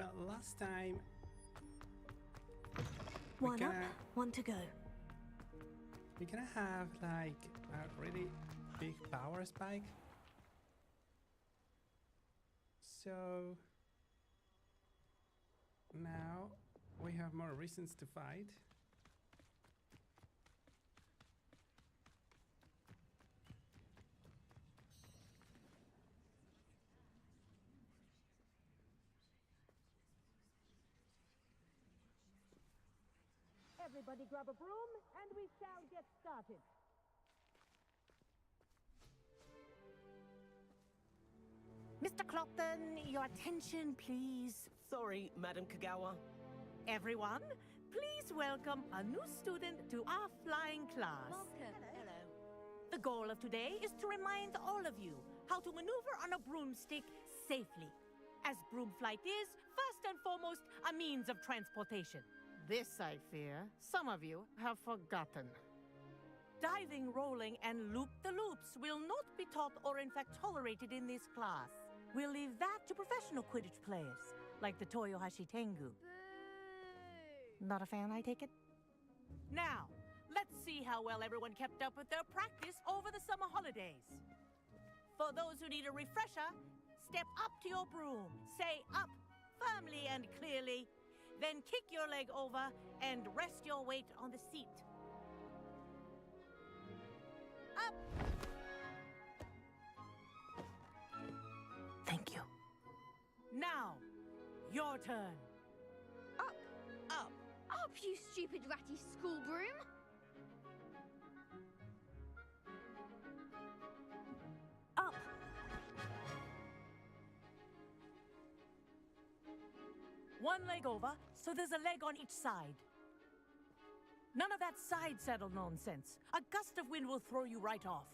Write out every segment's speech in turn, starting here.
Well, last time One up, gonna- one to go. we're gonna have like a really big power spike. So now we have more reasons to fight. Everybody grab a broom, and we shall get started. Mr. Clopton, your attention, please. Sorry, Madam Kagawa. Everyone, please welcome a new student to our flying class. Welcome. Hello. The goal of today is to remind all of you how to maneuver on a broomstick safely, as broom flight is, first and foremost, a means of transportation. This, I fear, some of you have forgotten. Diving, rolling, and loop-the-loops will not be taught or in fact tolerated in this class. We'll leave that to professional Quidditch players, like the Toyohashi Tengu. Not a fan, I take it? Now, let's see how well everyone kept up with their practice over the summer holidays. For those who need a refresher, step up to your broom, say up firmly and clearly, then kick your leg over and rest your weight on the seat. Up! Thank you. Now, your turn. Up, Up! up, you stupid ratty school broom! Up. One leg over, so there's a leg on each side. None of that side saddle nonsense. A gust of wind will throw you right off.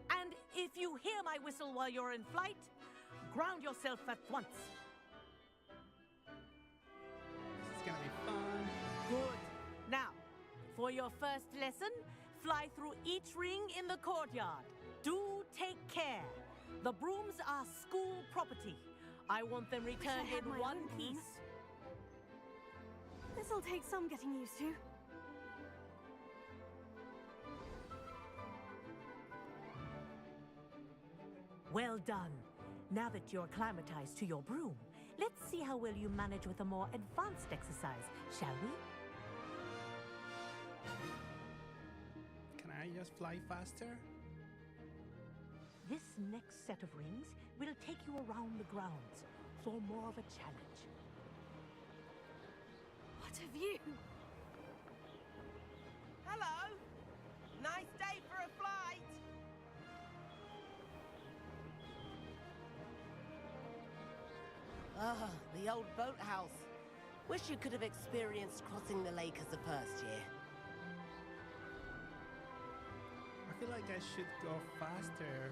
And if you hear my whistle while you're in flight, ground yourself at once. This is gonna be fun. Good. Now, for your first lesson, fly through each ring in the courtyard. Do take care. The brooms are school property. I want them returned had in my one own broom. piece. This'll take some getting used to. Well done. Now that you're acclimatized to your broom, let's see how well you manage with a more advanced exercise, shall we? Can I just fly faster? This next set of rings will take you around the grounds for more of a challenge. What have you? Hello! Nice day for a flight! Ah, the old boathouse. Wish you could have experienced crossing the lake as a first year. I feel like I should go faster.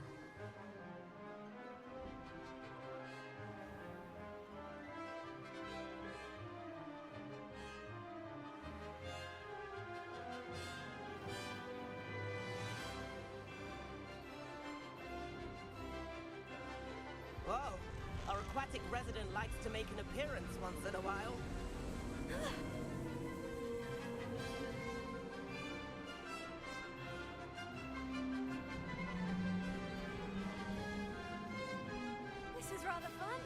Whoa! Our aquatic resident likes to make an appearance once in a while. This is rather fun.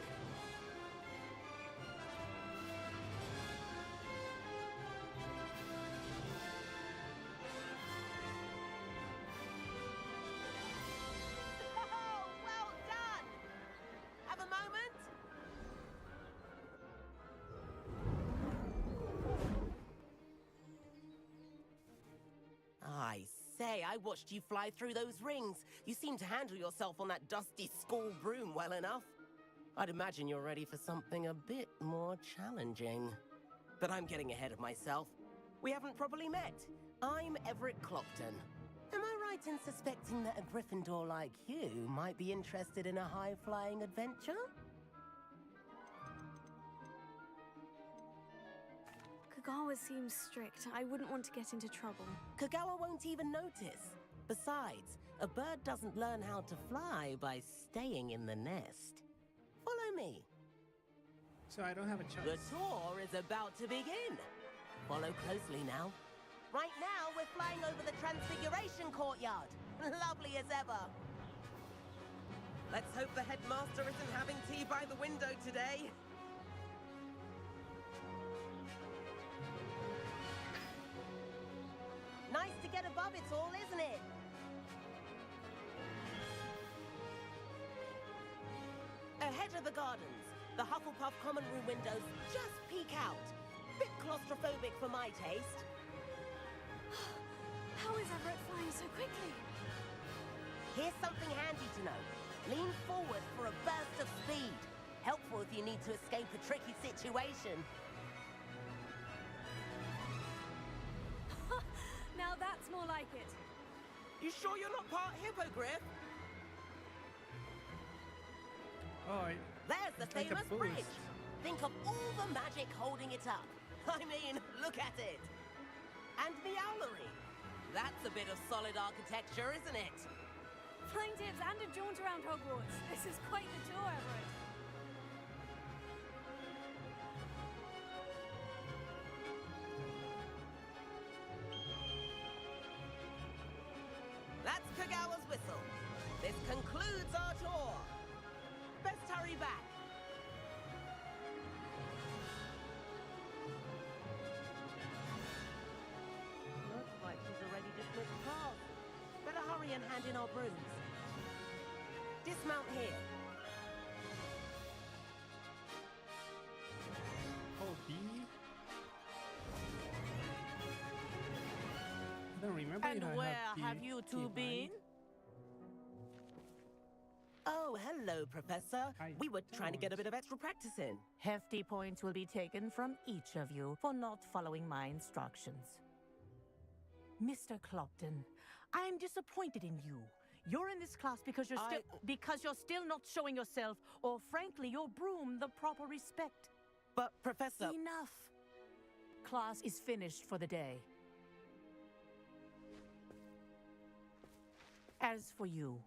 Oh, well done! Have a moment? I say, I watched you fly through those rings. You seem to handle yourself on that dusty school broom well enough. I'd imagine you're ready for something a bit more challenging. But I'm getting ahead of myself. We haven't properly met. I'm Everett Clopton. Am I right in suspecting that a Gryffindor like you might be interested in a high-flying adventure? Kagawa seems strict. I wouldn't want to get into trouble. Kagawa won't even notice. Besides, a bird doesn't learn how to fly by staying in the nest. Follow me. So I don't have a The choice. tour is about to begin. Follow closely now. Right now, we're flying over the Transfiguration Courtyard. Lovely as ever. Let's hope the headmaster isn't having tea by the window today. Nice to get above it all, isn't it? Ahead of the gardens, the Hufflepuff common room windows just peek out. Bit claustrophobic for my taste. How is Everett flying so quickly? Here's something handy to know. Lean forward for a burst of speed. Helpful if you need to escape a tricky situation. Now that's more like it. You sure you're not part hippogriff? Oh, There's the it's like a famous boost. bridge. Think of all the magic holding it up. I mean, look at it. And the owlery. That's a bit of solid architecture, isn't it? Flying tips and a jaunt around Hogwarts. This is quite the tour, Everett. That's Kagawa's whistle. This concludes our tour. Best hurry back. Looks like she's already dismissed class. Better hurry and hand in our brooms. Dismount here. Hold B. I don't remember And if I where B have you two behind. been? Oh, hello, Professor. I We were trying to get a don't. bit of extra practice in. Hefty points will be taken from each of you for not following my instructions. Mr. Clopton, I'm disappointed in you. You're in this class because you're still not showing yourself, or frankly, your broom the proper respect. But, Professor... Enough. Class is finished for the day. As for you,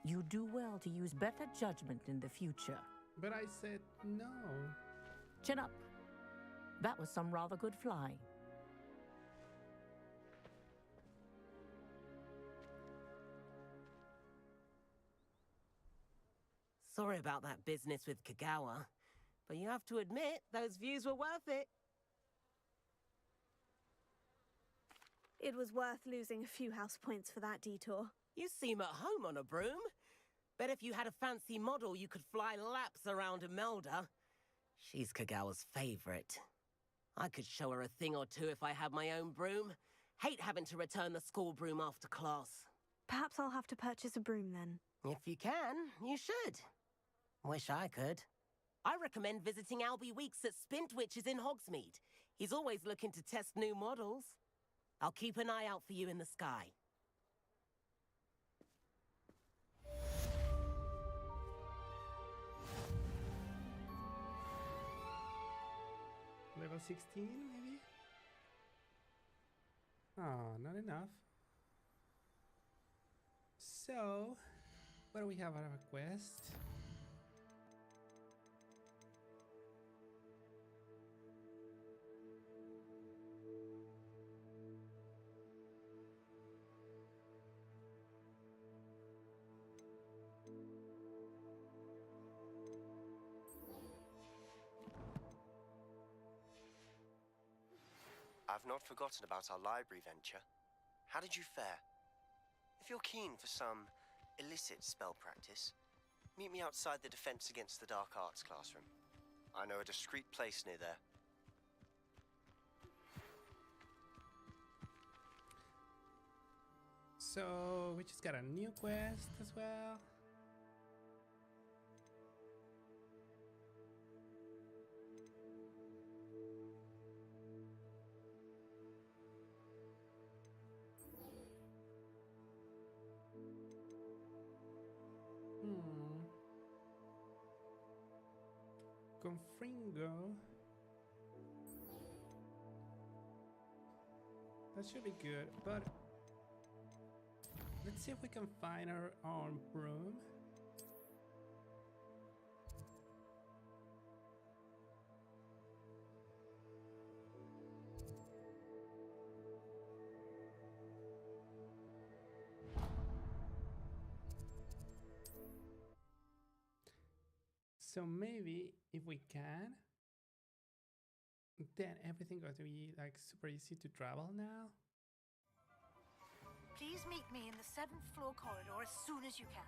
you do well to use better judgment in the future. But I said no. Chin up. That was some rather good flying. Sorry about that business with Kagawa, but you have to admit, those views were worth it. It was worth losing a few house points for that detour. You seem at home on a broom. Bet if you had a fancy model, you could fly laps around Imelda. She's Kagawa's favorite. I could show her a thing or two if I had my own broom. Hate having to return the school broom after class. Perhaps I'll have to purchase a broom then. If you can, you should. Wish I could. I recommend visiting Albie Weeks at Spintwitches in Hogsmeade. He's always looking to test new models. I'll keep an eye out for you in the sky. Level 16, maybe? Oh, not enough. So, what do we have out of a quest? I've not forgotten about our library venture. How did you fare? If you're keen for some illicit spell practice, meet me outside the Defense Against the Dark Arts classroom. I know a discreet place near there. So, we just got a new quest as well. Confringo. That should be good, but let's see if we can find our own broom. So maybe if we can, then everything going to be like super easy to travel now. Please meet me in the 7th floor corridor as soon as you can.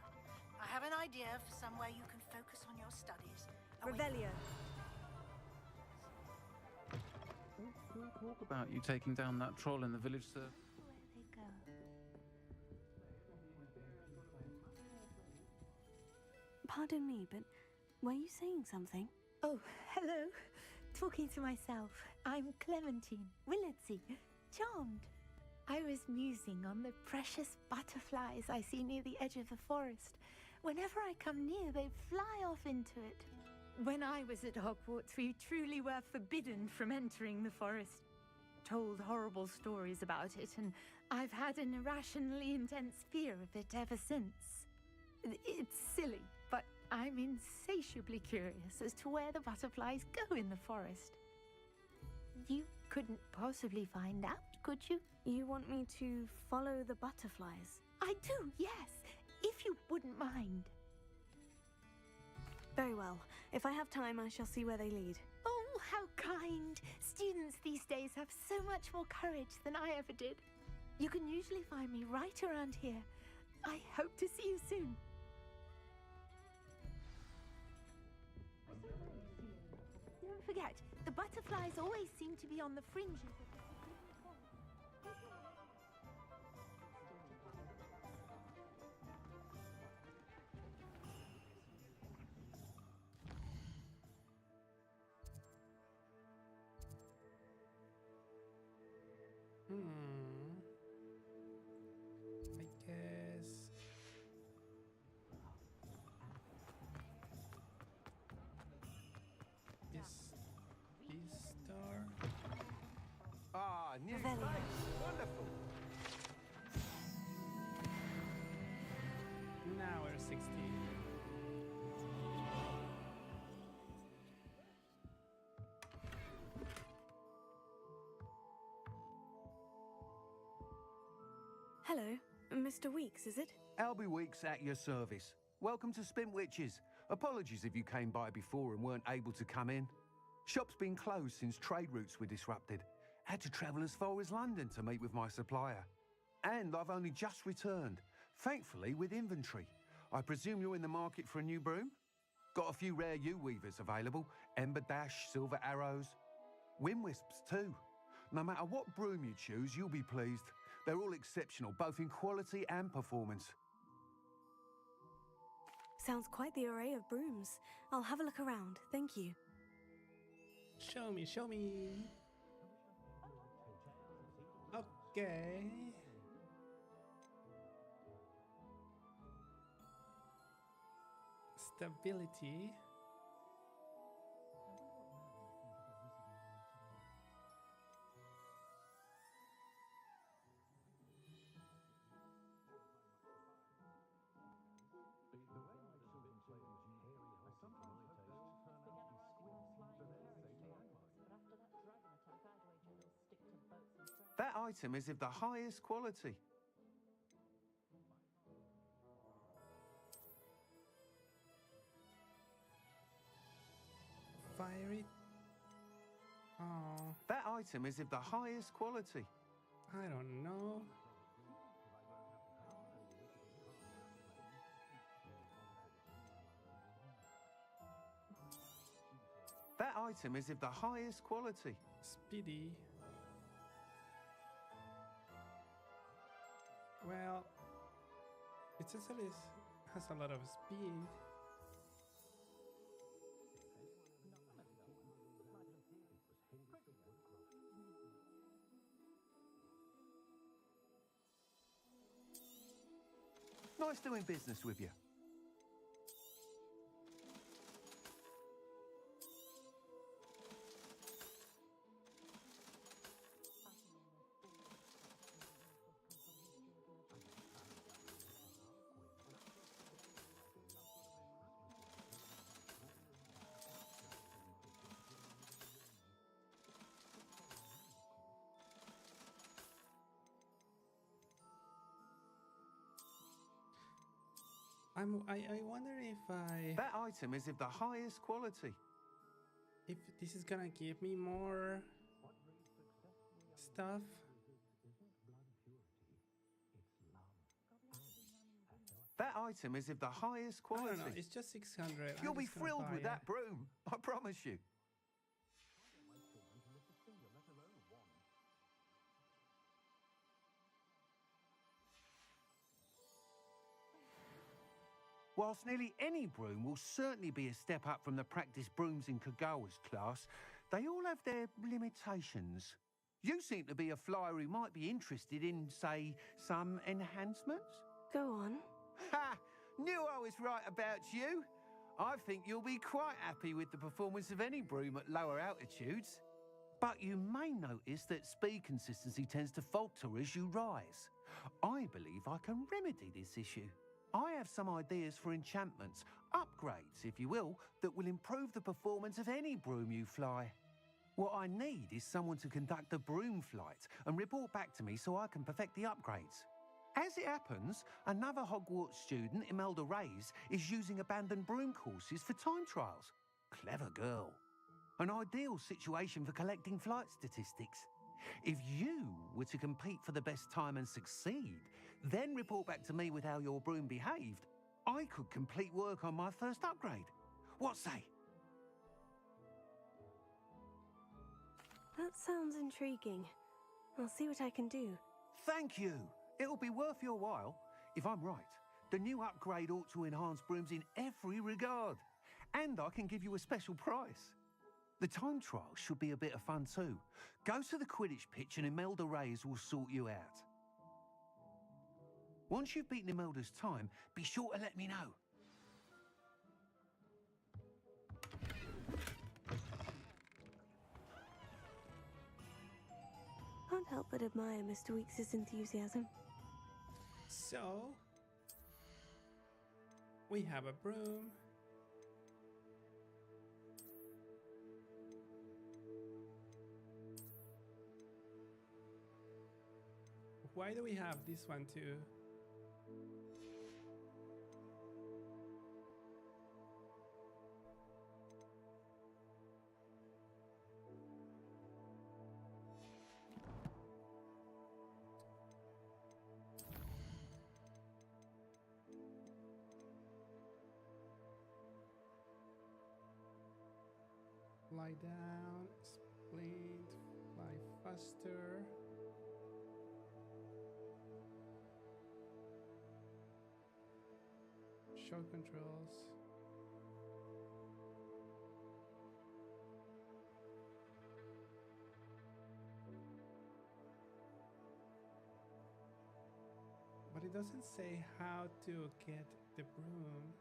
I have an idea for somewhere you can focus on your studies. Revelio. Talk about you taking down that troll in the village, sir. Where they go? Pardon me, but were you saying something? Oh, hello. Talking to myself. I'm Clementine Willardsey. Charmed. I was musing on the precious butterflies I see near the edge of the forest. Whenever I come near, they fly off into it. When I was at Hogwarts, we truly were forbidden from entering the forest. Told horrible stories about it, and I've had an irrationally intense fear of it ever since. It's silly, but I'm insatiably curious as to where the butterflies go in the forest. You couldn't possibly find out, could you? You want me to follow the butterflies? I do, yes, if you wouldn't mind. Very well. If I have time, I shall see where they lead. Oh, how kind! Students these days have so much more courage than I ever did. You can usually find me right around here. I hope to see you soon. Don't forget, the butterflies always seem to be on the fringes of the... I guess. This star. Ah, new Revelio. place. Wonderful. Now we're 16. Hello, Mr. Weeks, is it? Albie Weeks at your service. Welcome to Spintwitches. Apologies if you came by before and weren't able to come in. Shop's been closed since trade routes were disrupted. Had to travel as far as London to meet with my supplier. And I've only just returned, thankfully with inventory. I presume you're in the market for a new broom? Got a few rare U-weavers available. Ember Dash, Silver Arrows. Wind Wisps too. No matter what broom you choose, you'll be pleased. They're all exceptional, both in quality and performance. Sounds quite the array of brooms. I'll have a look around, thank you. Show me, show me. Okay. Stability. That item is of the highest quality. Fiery. Oh, That item is of the highest quality. I don't know. That item is of the highest quality. Speedy. Well, it actually has a lot of speed. Nice doing business with you. I wonder That item is of the highest quality. if this is gonna give me more stuff. That item is of the highest I quality. don't know. It's just 600. You'll I'm be just gonna thrilled buy with it. that broom, I promise you. Whilst nearly any broom will certainly be a step up from the practice brooms in Kagawa's class, they all have their limitations. You seem to be a flyer who might be interested in, say, some enhancements? Go on. Ha! Knew I was right about you. I think you'll be quite happy with the performance of any broom at lower altitudes. But you may notice that speed consistency tends to falter as you rise. I believe I can remedy this issue. I have some ideas for enchantments, upgrades, if you will, that will improve the performance of any broom you fly. What I need is someone to conduct a broom flight and report back to me so I can perfect the upgrades. As it happens, another Hogwarts student, Imelda Reyes, is using abandoned broom courses for time trials. Clever girl. An ideal situation for collecting flight statistics. If you were to compete for the best time and succeed, then report back to me with how your broom behaved, I could complete work on my first upgrade. What say? That sounds intriguing. I'll see what I can do. Thank you. It'll be worth your while. If I'm right, the new upgrade ought to enhance brooms in every regard. And I can give you a special price. The time trial should be a bit of fun too. Go to the Quidditch pitch and Imelda Reyes will sort you out. Once you've beaten Imelda's time, be sure to let me know. Can't help but admire Mr. Weeks' enthusiasm. So we have a broom. Why do we have this one too? Lie down, splint, fly faster. Show controls. But it doesn't say how to get the broom.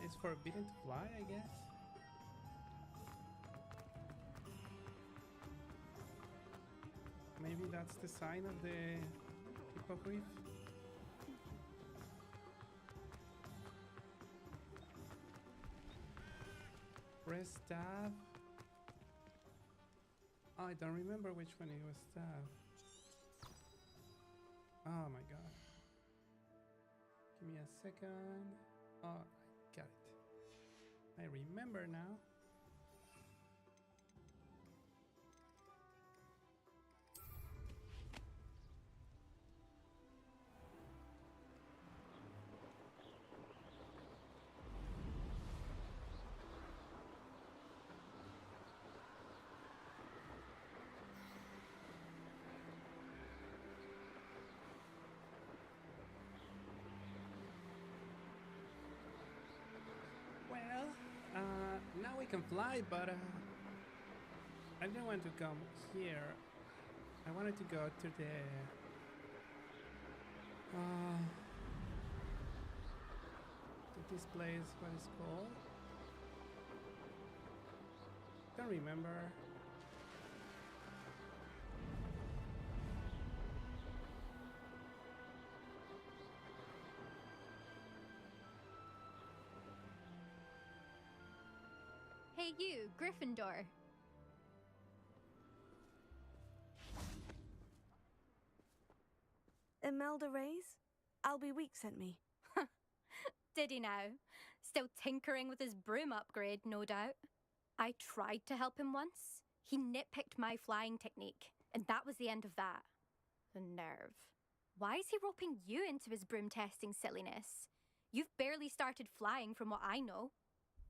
It's forbidden to fly, I guess. Maybe that's the sign of the hippogriff. Press tab. Oh, I don't remember which one it was tab. Oh my god. Give me a second. Oh, I got it. I remember now. Now we can fly, but I didn't want to come here. I wanted to go to the to this place. What is called? don't remember. Hey you, Gryffindor. Imelda Reyes? Albie Week sent me. Did he now? Still tinkering with his broom upgrade, no doubt. I tried to help him once. He nitpicked my flying technique, and that was the end of that. The nerve. Why is he roping you into his broom testing silliness? You've barely started flying from what I know.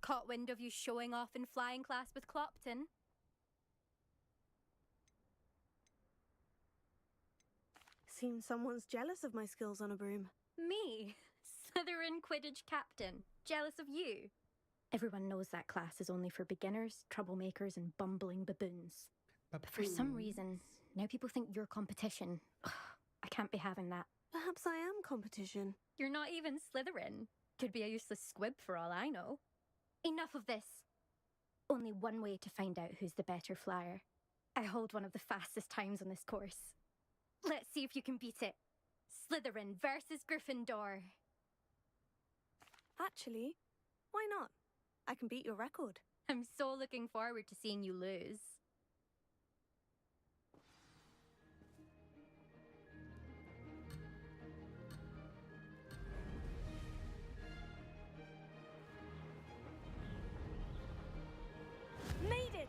Caught wind of you showing off in flying class with Clopton. Seems someone's jealous of my skills on a broom. Me? Slytherin Quidditch captain. Jealous of you? Everyone knows that class is only for beginners, troublemakers, and bumbling baboons. But for some reason, now people think you're competition. I can't be having that. Perhaps I am competition. You're not even Slytherin. Could be a useless squib for all I know. Enough of this. Only one way to find out who's the better flyer. I hold one of the fastest times on this course. Let's see if you can beat it. Slytherin versus Gryffindor. Actually, why not? I can beat your record. I'm so looking forward to seeing you lose. Made it!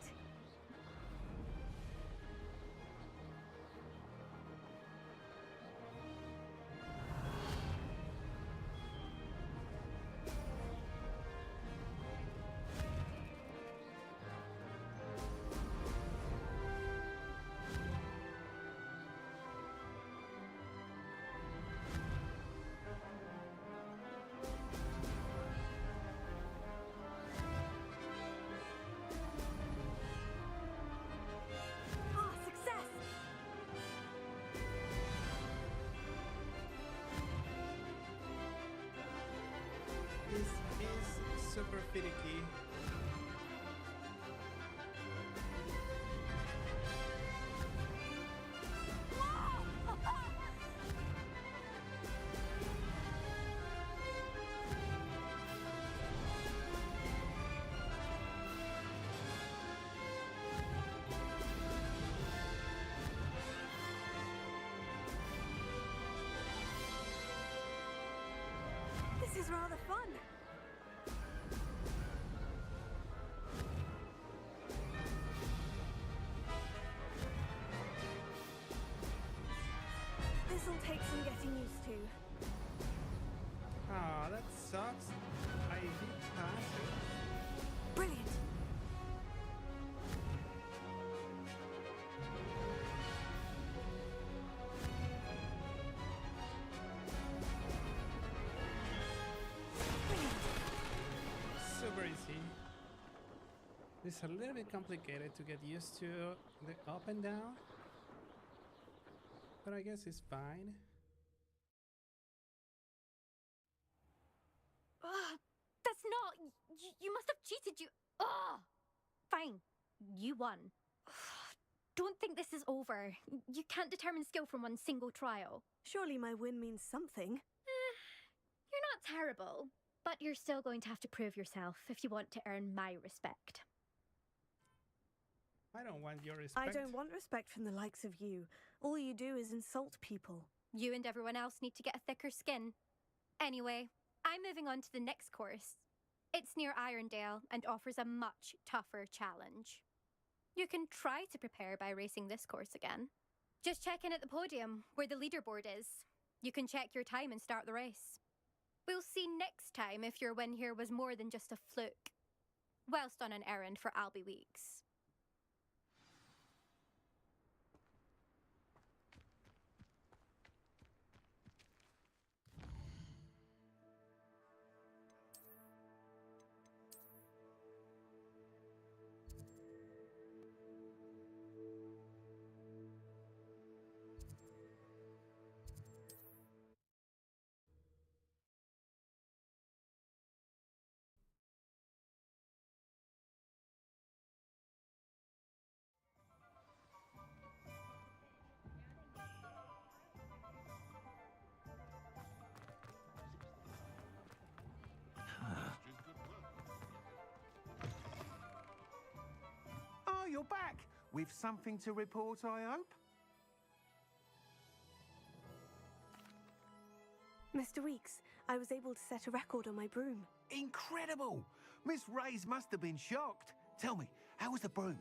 Super finicky. This is rather fun. This'll take some getting used to. Ah, that sucks. I did pass it. Brilliant. Super easy. It's a little bit complicated to get used to the up and down, but I guess it's fine. That's not... You must have cheated, you... Fine. You won. Don't think this is over. You can't determine skill from one single trial. Surely my win means something. You're not terrible, but you're still going to have to prove yourself if you want to earn my respect. I don't want your respect. I don't want respect from the likes of you. All you do is insult people. You and everyone else need to get a thicker skin. Anyway, I'm moving on to the next course. It's near Irondale and offers a much tougher challenge. You can try to prepare by racing this course again. Just check in at the podium, where the leaderboard is. You can check your time and start the race. We'll see next time if your win here was more than just a fluke. Whilst on an errand for Albie Weeks. you're back. With something to report, I hope? Mr. Weeks, I was able to set a record on my broom. Incredible! Miss Reyes must have been shocked. Tell me, how was the broom?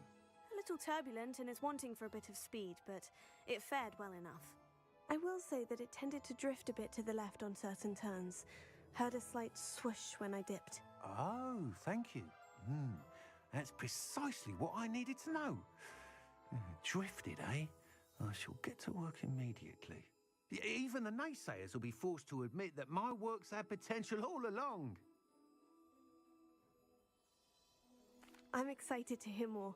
A little turbulent and is wanting for a bit of speed, but it fared well enough. I will say that it tended to drift a bit to the left on certain turns. Heard a slight swoosh when I dipped. Oh, thank you. That's precisely what I needed to know. Drifted, eh? I shall get to work immediately. Even the naysayers will be forced to admit that my work's had potential all along. I'm excited to hear more.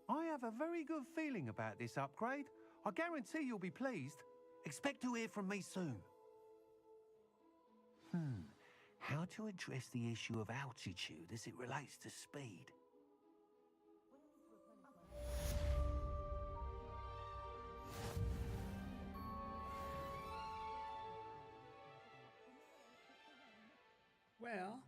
I have a very good feeling about this upgrade. I guarantee you'll be pleased. Expect to hear from me soon. How to address the issue of altitude as it relates to speed? Well,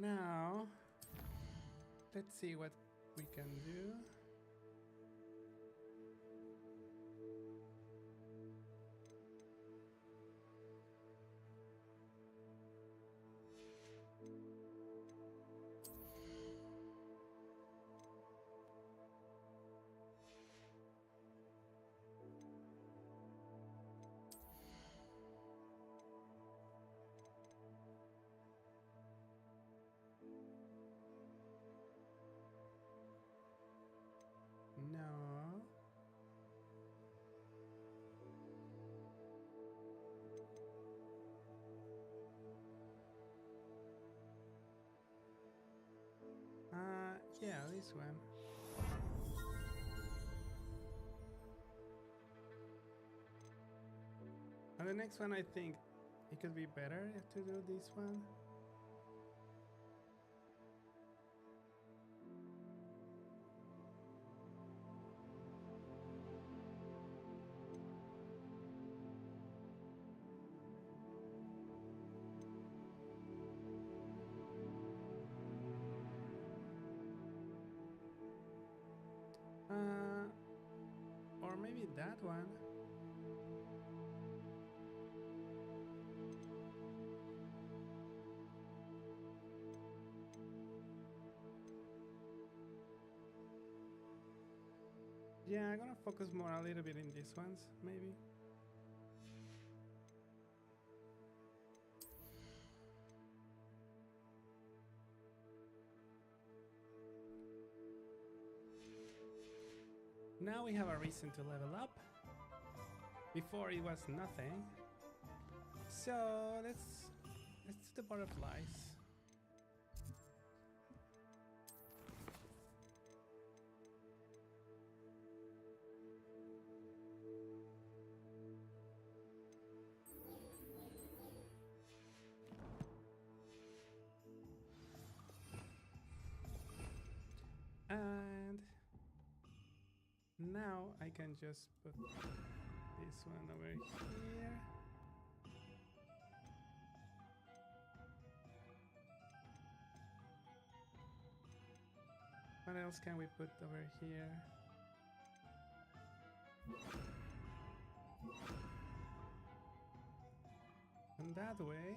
now let's see what we can do. No. Yeah, this one. And the next one, I think it could be better to do this one. Or maybe that one. Yeah, I'm gonna focus more a little bit in these ones, maybe. Now we have a reason to level up. Before it was nothing. So let's do the butterflies. And now I can just put this one over here. What else can we put over here? And that way.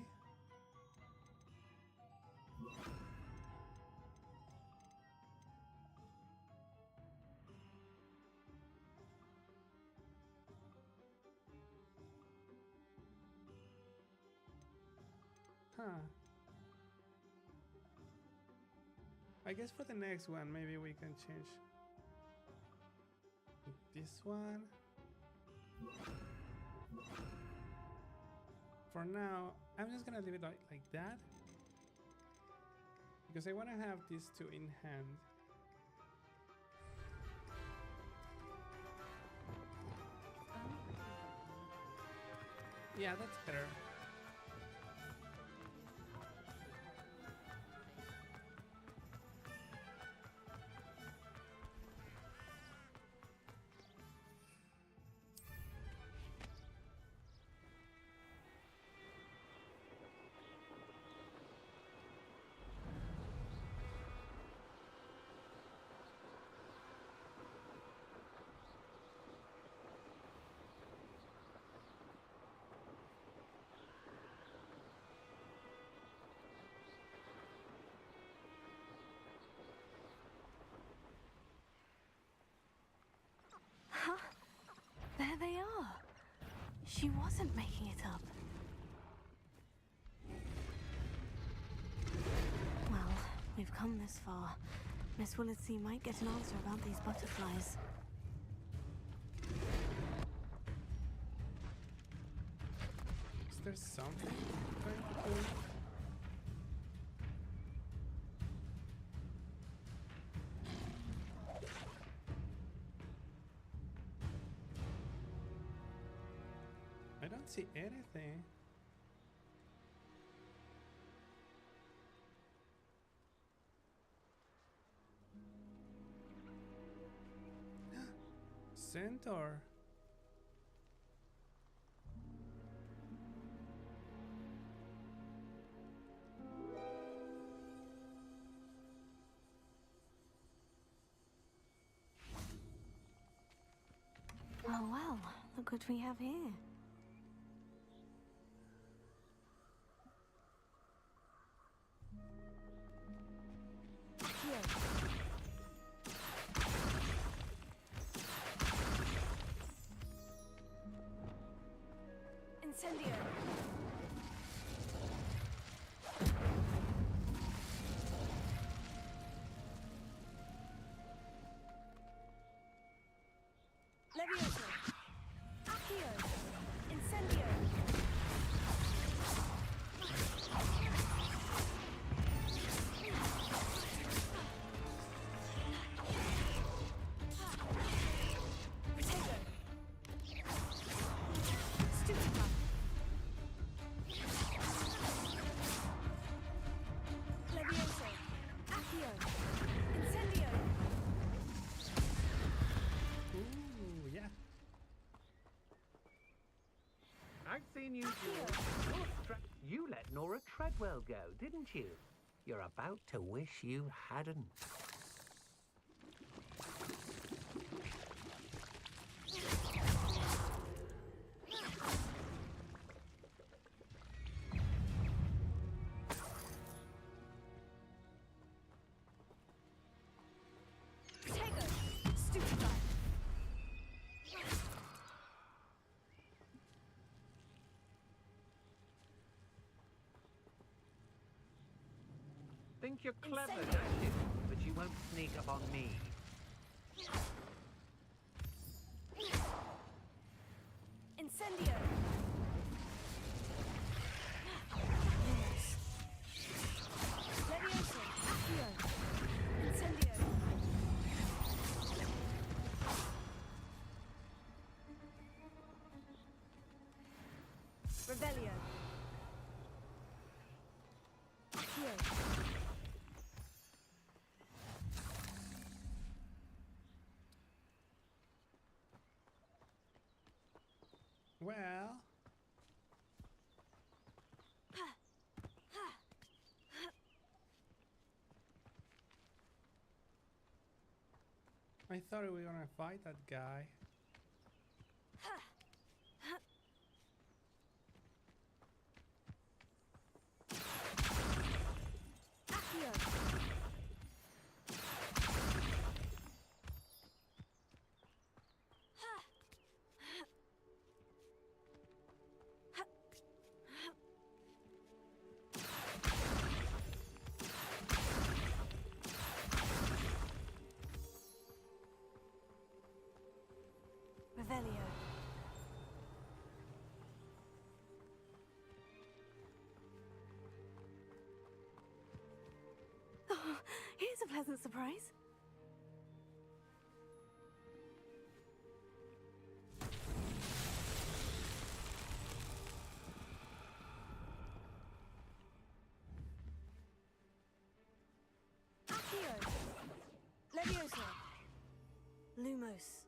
Huh. I guess for the next one, maybe we can change this one. For now, I'm just gonna leave it like that. Because I wanna have these two in hand. Yeah, that's better. She wasn't making it up. Well, we've come this far. Miss Willitsey might get an answer about these butterflies. Is there something I'm going to do? I don't see anything. Centaur. Oh well, look what we have here. Incendio. Levioso. Accio. Incendio. Protego. Stupefy. Levioso. Accio. Incendio. Ooh, yeah. I've seen you You let Nora Treadwell go, didn't you? You're about to wish you hadn't. Protego. Stupefy. Think you're clever, Incendio. don't you? But you won't sneak up on me. Incendio. Levioso. Accio. Incendio. Revelio. Accio. Well, I thought we were gonna fight that guy. Accio. Revelio. Oh, here's a pleasant surprise. Accio. Levioso. Lumos.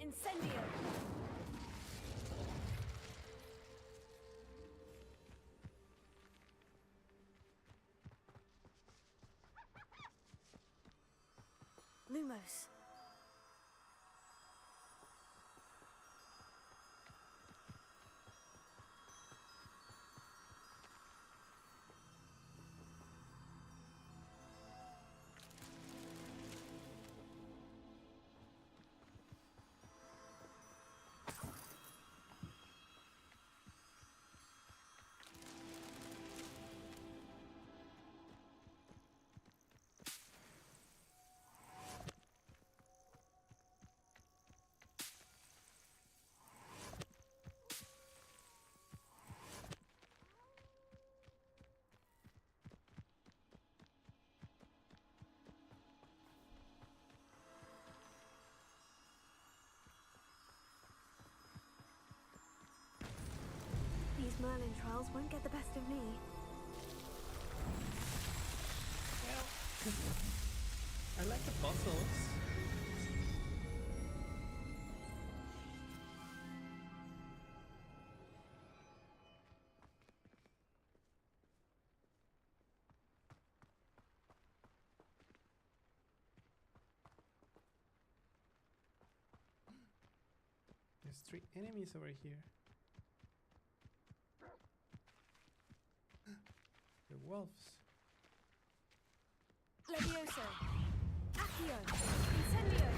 Incendio. Lumos. These Merlin trials won't get the best of me. Well, I like the puzzles. There's 3 enemies over here. The wolves. Levioso. Accio. Incendio.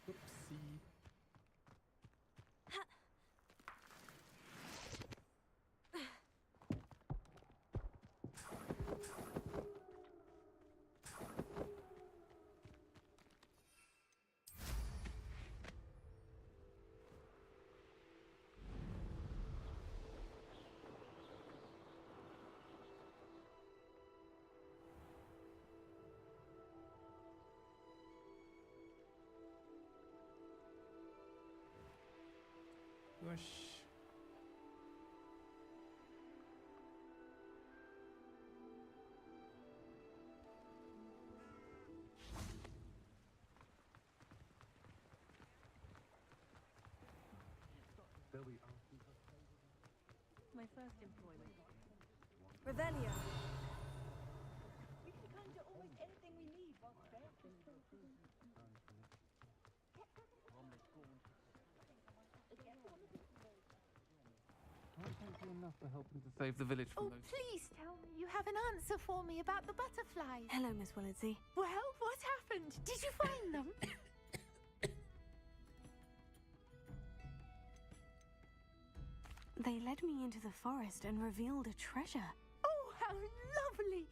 Oopsie. Gosh. My first employment. Revelio. We can conjure almost anything we need while Beth is still Why can't you enough for helping to save the village from Oh, those... please tell me you have an answer for me about the butterflies. Hello, Miss Willitsy. Well, what happened? Did you find them? They led me into the forest and revealed a treasure. Oh, how lovely!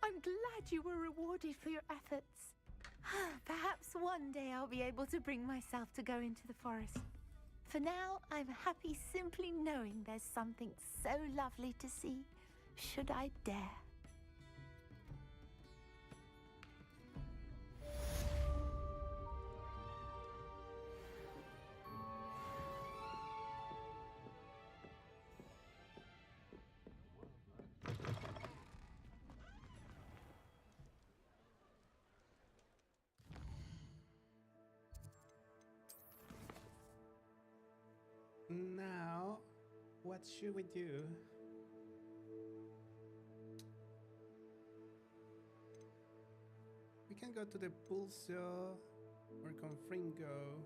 I'm glad you were rewarded for your efforts. Perhaps one day I'll be able to bring myself to go into the forest. For now, I'm happy simply knowing there's something so lovely to see, should I dare. Now, what should we do? We can go to the Pulso or Confringo.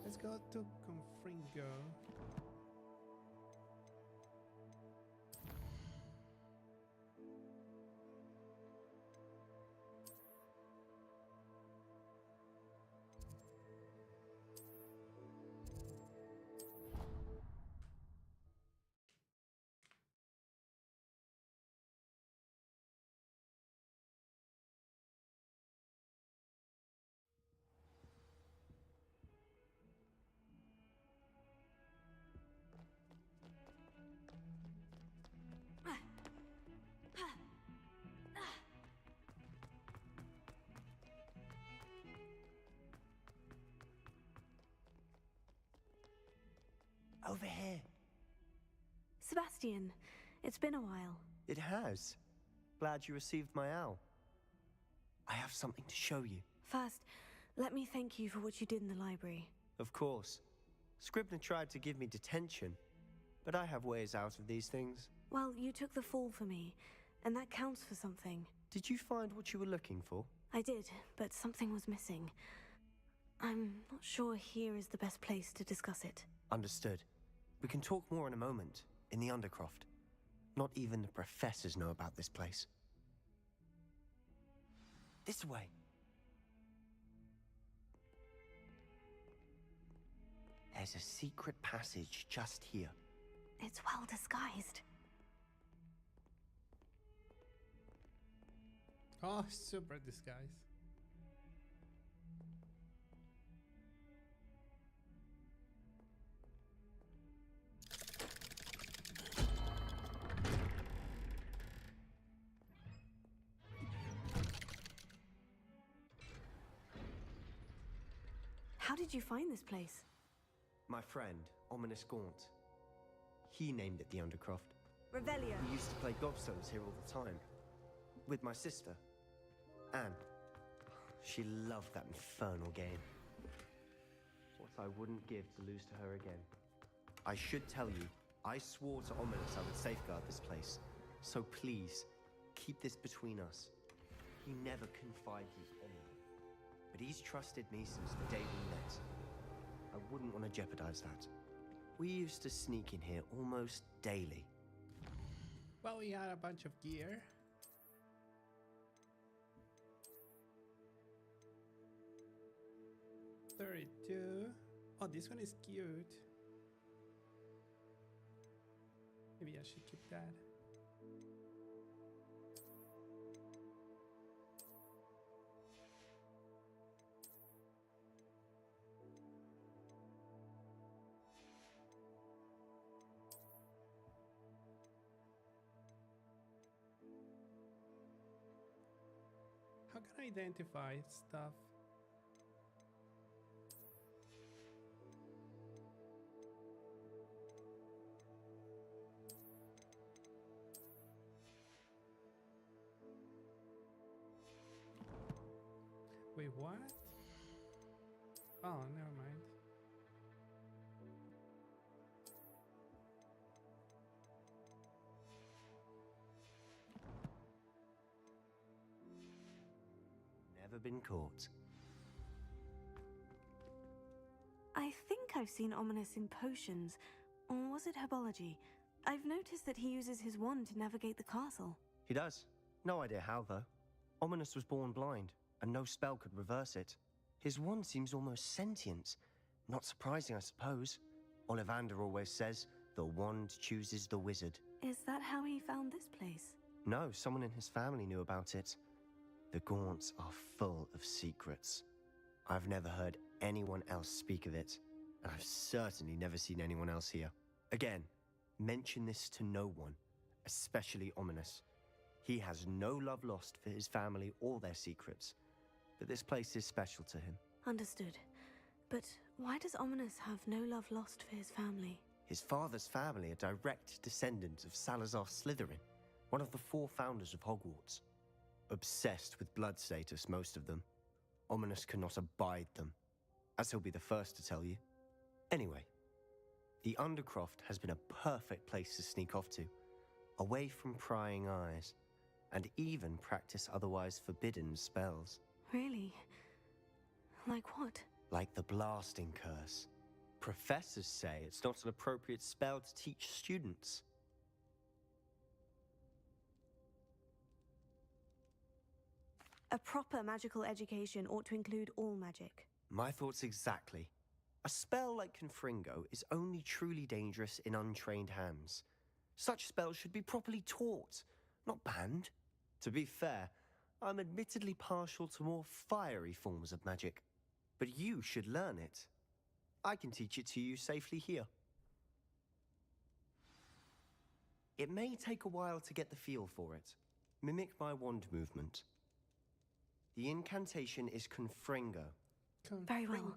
Let's go to Confringo. Over here. Sebastian, it's been a while. It has. Glad you received my owl. I have something to show you. First, let me thank you for what you did in the library. Of course. Scribner tried to give me detention, but I have ways out of these things. Well, you took the fall for me, and that counts for something. Did you find what you were looking for? I did, but something was missing. I'm not sure here is the best place to discuss it. Understood. We can talk more in a moment, in the Undercroft. Not even the professors know about this place. This way. There's a secret passage just here. It's well disguised. Oh, super disguise. How did you find this place? My friend, Ominous Gaunt. He named it the Undercroft. Revelio. We used to play gobstones here all the time. With my sister, Anne. She loved that infernal game. What I wouldn't give to lose to her again. I should tell you, I swore to Ominous I would safeguard this place. So please, keep this between us. He never confided in anyone. But he's trusted me since the day we met. I wouldn't want to jeopardize that. We used to sneak in here almost daily. Well, we had a bunch of gear. $32. Oh, this one is cute. Maybe I should keep that. How can I identify stuff? Wait, what? Oh, never mind. Never been caught. I think I've seen Ominous in potions. Or was it herbology? I've noticed that he uses his wand to navigate the castle. He does. No idea how, though. Ominous was born blind, and no spell could reverse it. His wand seems almost sentient. Not surprising, I suppose. Ollivander always says, the wand chooses the wizard. Is that how he found this place? No, someone in his family knew about it. The Gaunts are full of secrets. I've never heard anyone else speak of it, and I've certainly never seen anyone else here. Again, mention this to no one, especially Ominous. He has no love lost for his family or their secrets, but this place is special to him. Understood. But why does Ominous have no love lost for his family? His father's family are direct descendants of Salazar Slytherin, one of the 4 founders of Hogwarts. Obsessed with blood status, most of them. Ominous cannot abide them, as he'll be the first to tell you. Anyway, the Undercroft has been a perfect place to sneak off to, away from prying eyes, and even practice otherwise forbidden spells. Really? Like what? Like the blasting curse. Professors say it's not an appropriate spell to teach students. A proper magical education ought to include all magic. My thoughts exactly. A spell like Confringo is only truly dangerous in untrained hands. Such spells should be properly taught, not banned. To be fair, I'm admittedly partial to more fiery forms of magic, but you should learn it. I can teach it to you safely here. It may take a while to get the feel for it. Mimic my wand movement. The incantation is Confringo. Very well.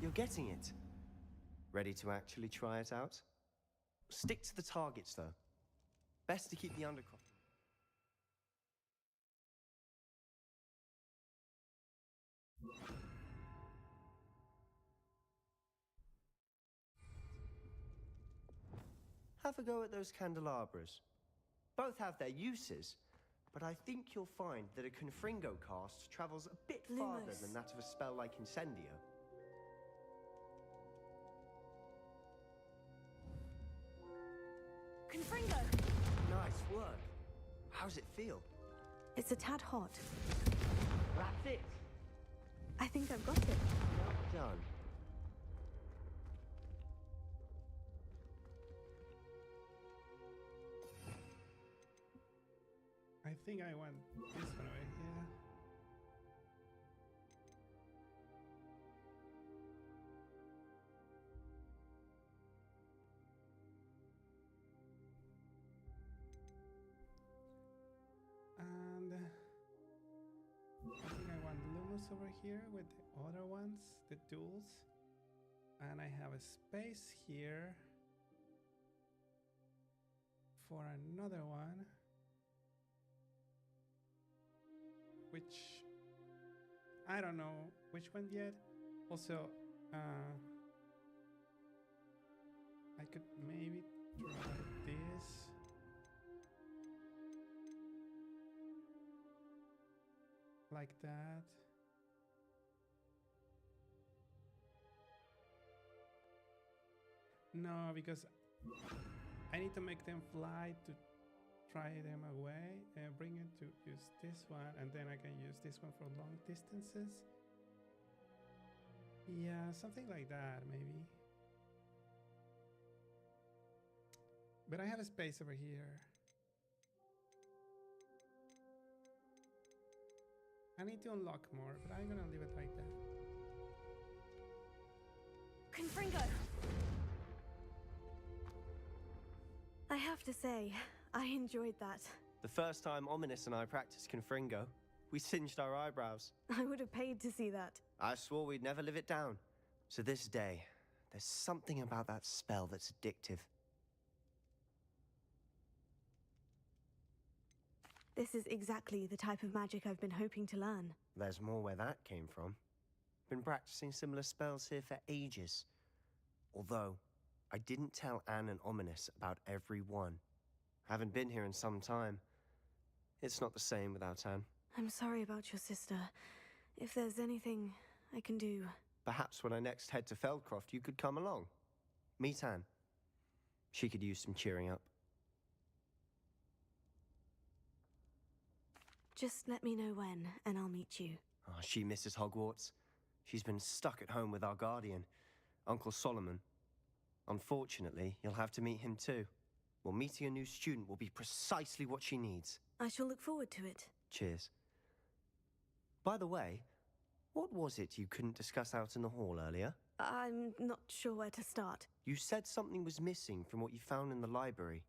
You're getting it. Ready to actually try it out? Stick to the targets, though. Best to keep the Undercroft. Have a go at those candelabras. Both have their uses, but I think you'll find that a Confringo cast travels a bit farther than that of a spell like Incendio. Confringo! Nice work. How's it feel? It's a tad hot. That's it. I think I've got it. Well done. I think I want this one over here. tools over here with the other ones, the tools. And I have a space here for another one, which I don't know which one yet. Also, I could maybe try this. Like that. No, because I need to make them fly to try them away and bring it to use this one, and then I can use this one for long distances. Yeah, something like that, maybe. But I have a space over here. I need to unlock more, but I'm gonna leave it like that. Confringo! I have to say, I enjoyed that. The first time Ominous and I practiced Confringo, we singed our eyebrows. I would have paid to see that. I swore we'd never live it down. So this day, there's something about that spell that's addictive. This is exactly the type of magic I've been hoping to learn. There's more where that came from. Been practicing similar spells here for ages. Although, I didn't tell Anne and Ominous about every one. Haven't been here in some time. It's not the same without Anne. I'm sorry about your sister. If there's anything I can do... Perhaps when I next head to Feldcroft, you could come along. Meet Anne. She could use some cheering up. Just let me know when, and I'll meet you. Oh, she misses Hogwarts. She's been stuck at home with our guardian, Uncle Solomon. Unfortunately, you'll have to meet him too. Well, meeting a new student will be precisely what she needs. I shall look forward to it. Cheers. By the way, what was it you couldn't discuss out in the hall earlier? I'm not sure where to start. You said something was missing from what you found in the library.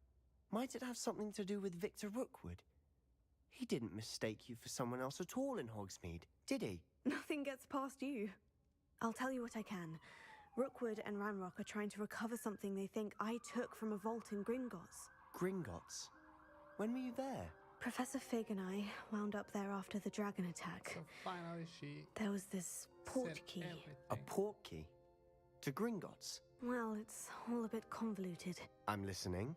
Might it have something to do with Victor Rookwood? He didn't mistake you for someone else at all in Hogsmeade, did he? Nothing gets past you. I'll tell you what I can. Rookwood and Ranrock are trying to recover something they think I took from a vault in Gringotts. Gringotts? When were you there? Professor Fig and I wound up there after the dragon attack. So finally There was this port key. A port key? To Gringotts? Well, it's all a bit convoluted. I'm listening.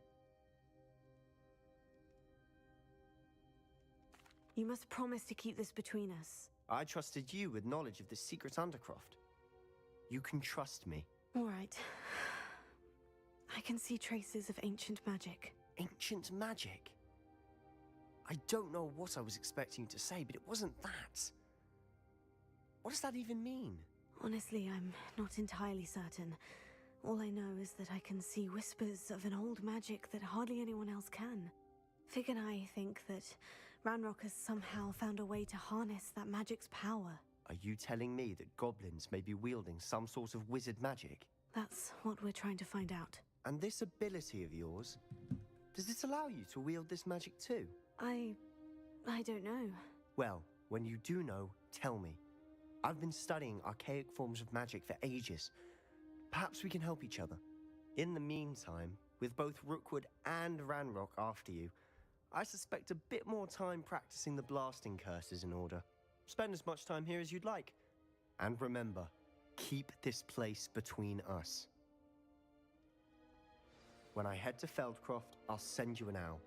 You must promise to keep this between us. I trusted you with knowledge of the secret Undercroft. You can trust me. All right. I can see traces of ancient magic. Ancient magic? I don't know what I was expecting you to say, but it wasn't that. What does that even mean? Honestly, I'm not entirely certain. All I know is that I can see whispers of an old magic that hardly anyone else can. Fig and I think that Ranrock has somehow found a way to harness that magic's power. Are you telling me that goblins may be wielding some sort of wizard magic? That's what we're trying to find out. And this ability of yours, does it allow you to wield this magic too? I don't know. Well, when you do know, tell me. I've been studying archaic forms of magic for ages. Perhaps we can help each other. In the meantime, with both Rookwood and Ranrock after you, I suspect a bit more time practicing the blasting curse is in order. Spend as much time here as you'd like. And remember, keep this place between us. When I head to Feldcroft, I'll send you an owl.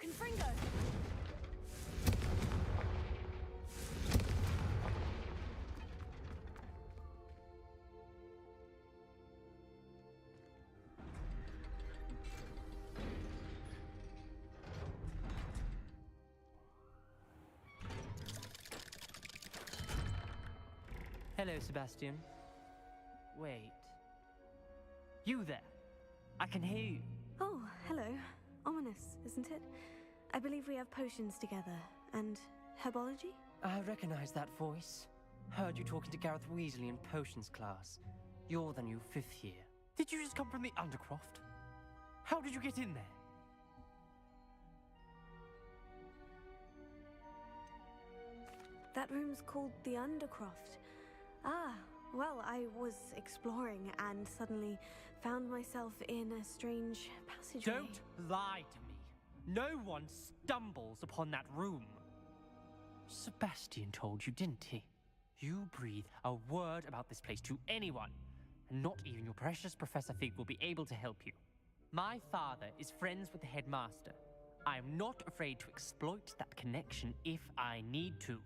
Confringo! Hello, Sebastian. Wait. You there! I can hear you. Oh, hello. Ominous, isn't it? I believe we have potions together. And herbology? I recognize that voice. Heard you talking to Gareth Weasley in potions class. You're the new 5th year. Did you just come from the Undercroft? How did you get in there? That room's called the Undercroft. Ah, well, I was exploring and suddenly found myself in a strange passageway. Don't lie to me. No one stumbles upon that room. Sebastian told you, didn't he? You breathe a word about this place to anyone, and not even your precious Professor Fig will be able to help you. My father is friends with the headmaster. I am not afraid to exploit that connection if I need to.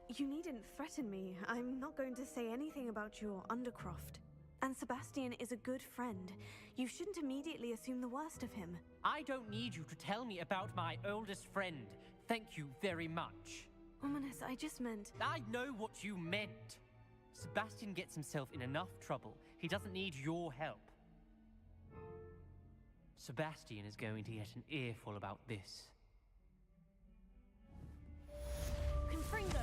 You needn't threaten me. I'm not going to say anything about your Undercroft. And Sebastian is a good friend. You shouldn't immediately assume the worst of him. I don't need you to tell me about my oldest friend. Thank you very much. Ominous, I just meant... I know what you meant. Sebastian gets himself in enough trouble. He doesn't need your help. Sebastian is going to get an earful about this. Confringo!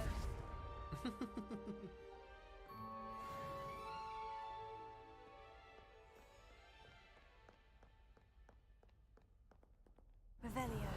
Revelio.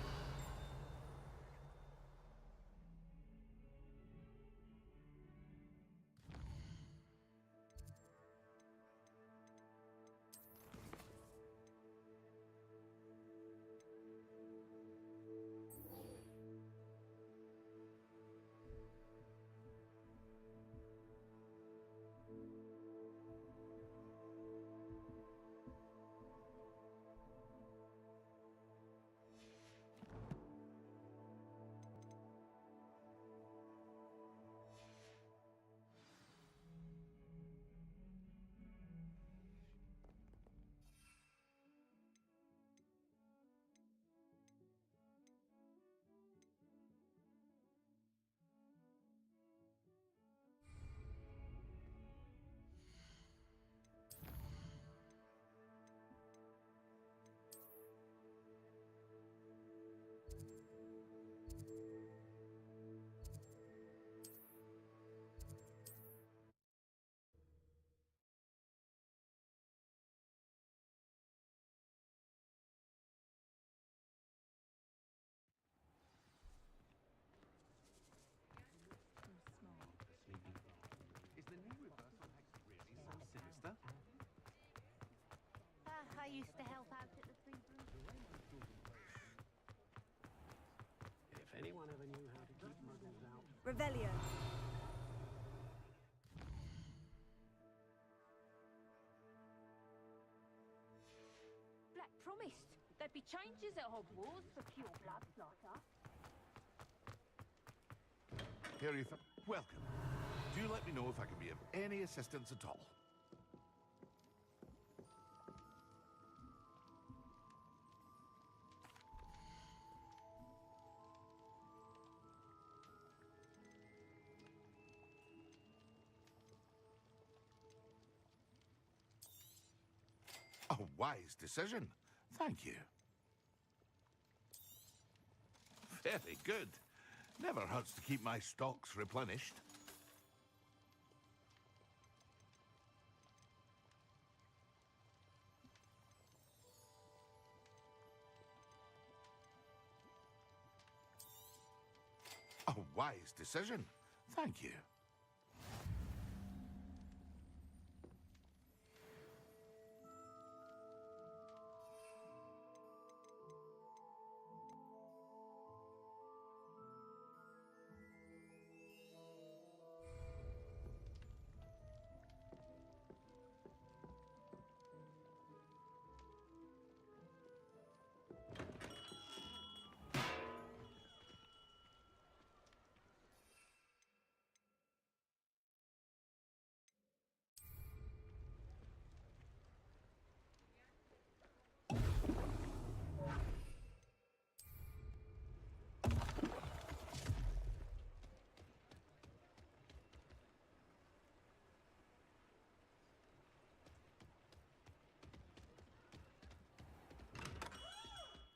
I used to help out at the Three Brews. If anyone ever knew how to keep muggles out... Revelio. Black promised there'd be changes at Hogwarts for pure blood slaughter. Here, Ethan. Welcome. Do let me know if I can be of any assistance at all. A wise decision. Thank you. Very good. Never hurts to keep my stocks replenished. A wise decision. Thank you.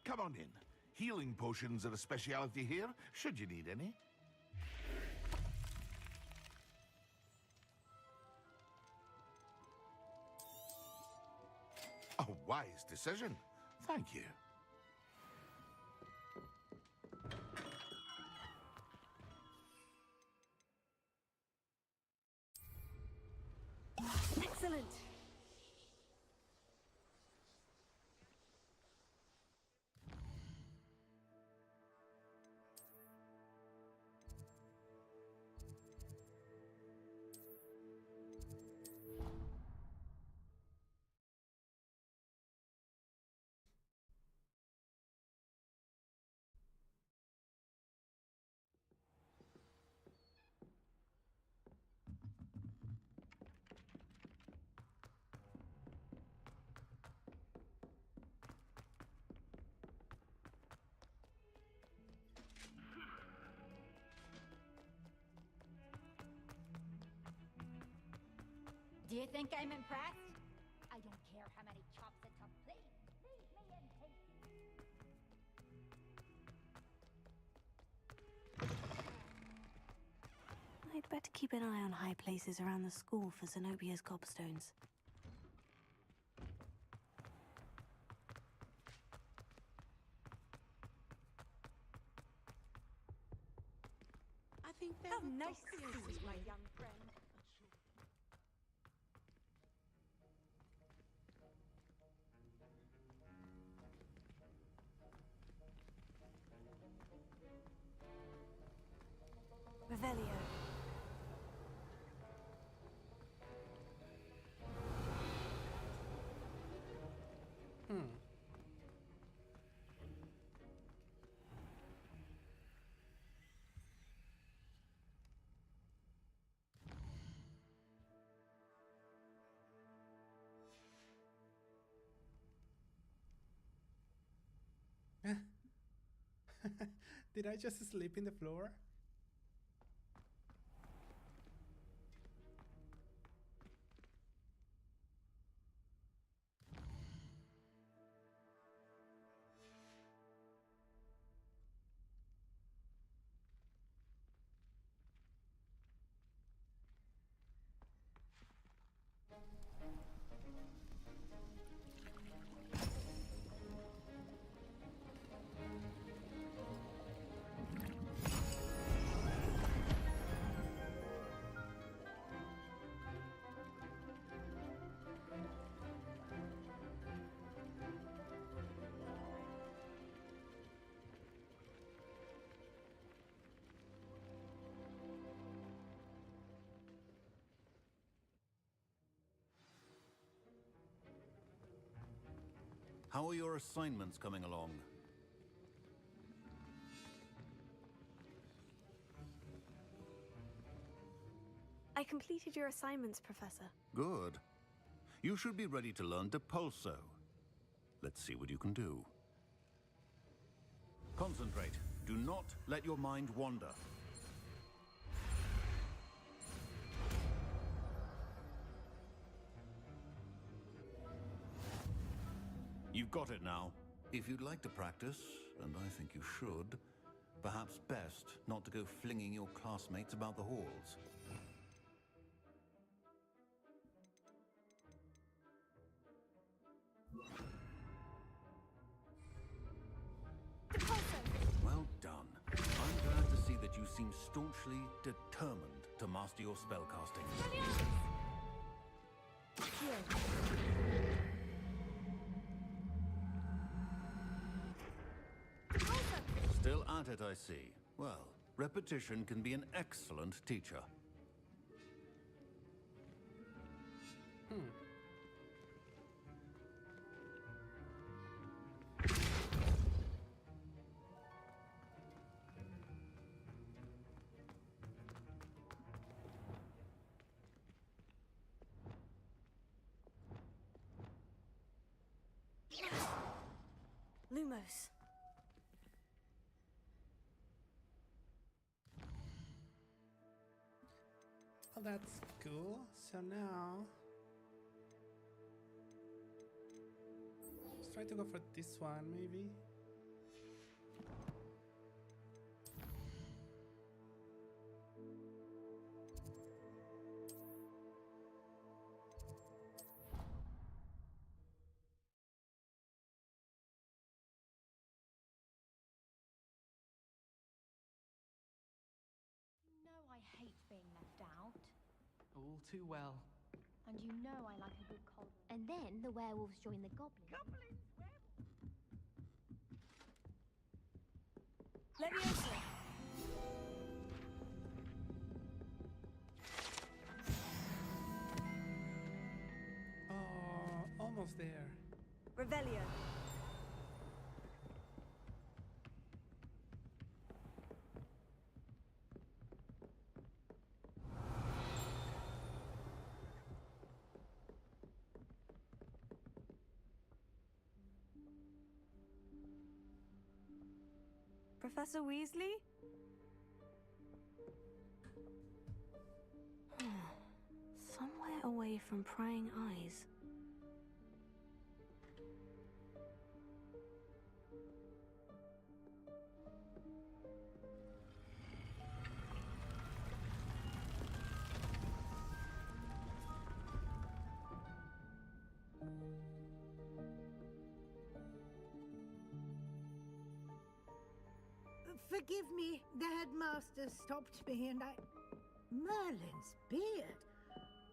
Come on in. Healing potions are a speciality here, should you need any. wise decision. Thank you. Excellent. Do you think I'm impressed? I don't care how many chops it took. Please, leave me in peace. I'd better keep an eye on high places around the school for Zenobia's gobstones. I think How nice to see you, my young friend. Revelio. Did I just sleep in the floor? How are your assignments coming along? I completed your assignments, Professor. Good. You should be ready to learn Depulso. Let's see what you can do. Concentrate. Do not let your mind wander. You've got it now. If you'd like to practice, and I think you should, perhaps best not to go flinging your classmates about the halls. Well done. I'm glad to see that you seem staunchly determined to master your spellcasting. Still at it, I see. Well, repetition can be an excellent teacher. Lumos. Well, that's cool. So now let's try to go for this one, maybe. all too well. And you know I like a good cold. And then the werewolves join the goblins. Leviosa! Oh, almost there. Revelio. Professor Weasley? Somewhere away from prying eyes. Forgive me, the headmaster stopped me and I... Merlin's beard.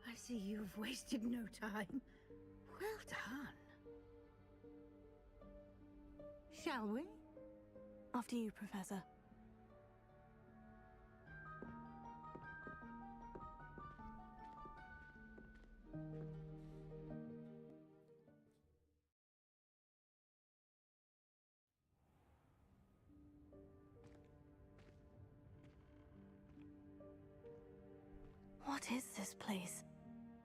I see you've wasted no time. Well done. Shall we? After you, Professor. What is this place?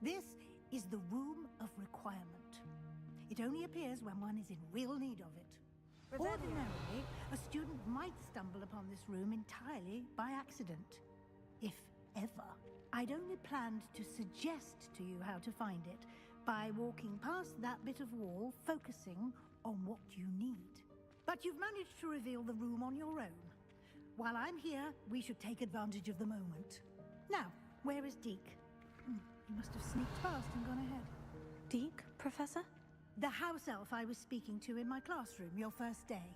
This is the Room of Requirement. It only appears when one is in real need of it. Ordinarily, a student might stumble upon this room entirely by accident. If ever. I'd only planned to suggest to you how to find it by walking past that bit of wall, focusing on what you need. But you've managed to reveal the room on your own. While I'm here, we should take advantage of the moment. Now, where is Deke? He must have sneaked past and gone ahead. Deke, Professor? The house elf I was speaking to in my classroom your first day.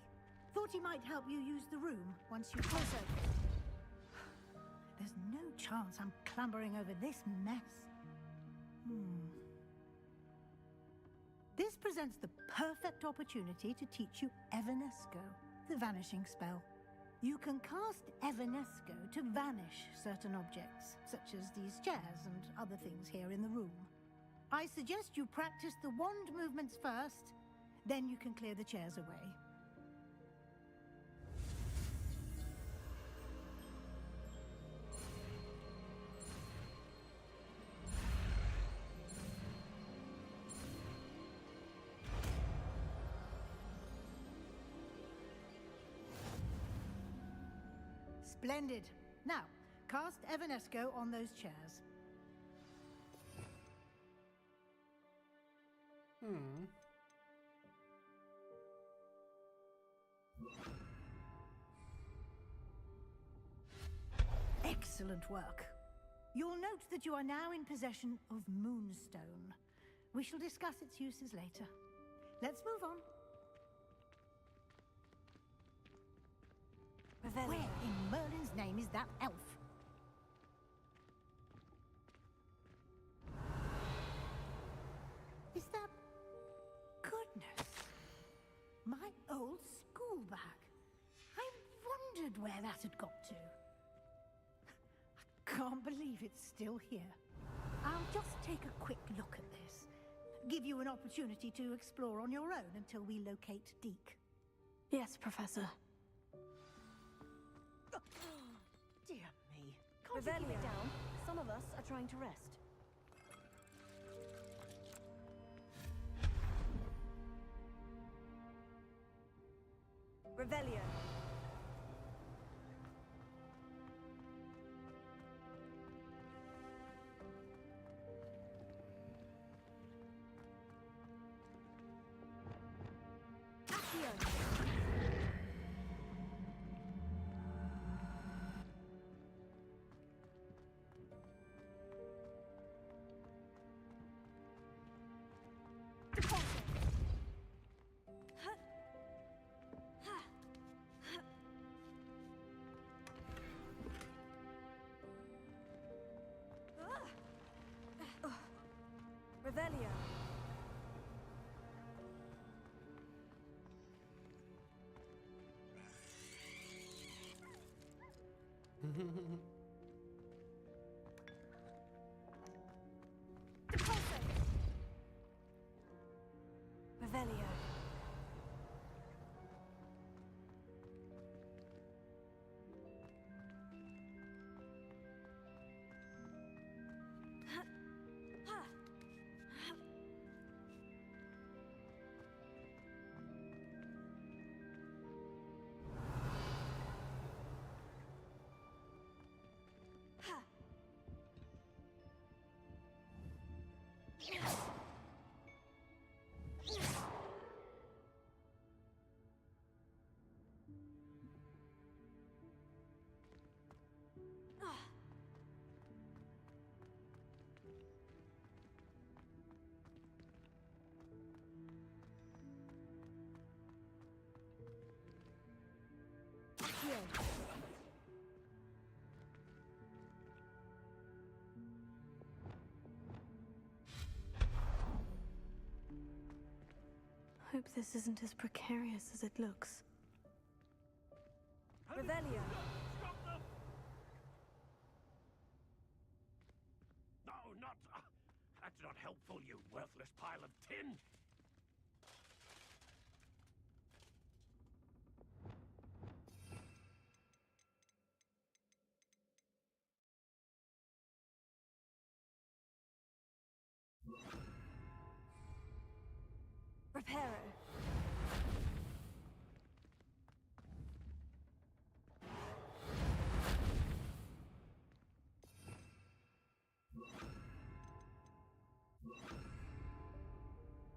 Thought he might help you use the room once you close it. There's no chance I'm clambering over this mess. This presents the perfect opportunity to teach you Evanesco, the vanishing spell. You can cast Evanesco to vanish certain objects, such as these chairs and other things here in the room. I suggest you practice the wand movements first, then you can clear the chairs away. Splendid. Now, cast Evanesco on those chairs. Excellent work. You'll note that you are now in possession of Moonstone. We shall discuss its uses later. Let's move on. Where in Merlin's name is that elf? Is that... Goodness. My old school bag. I wondered where that had got to. I can't believe it's still here. I'll just take a quick look at this. Give you an opportunity to explore on your own until we locate Deke. Yes, Professor. Dear me. Can't you keep it down? Some of us are trying to rest. Revelio. Revelio. Hope this isn't as precarious as it looks. Revelio. Stop them! No, not... that's not helpful, you worthless pile of tin! Reparo.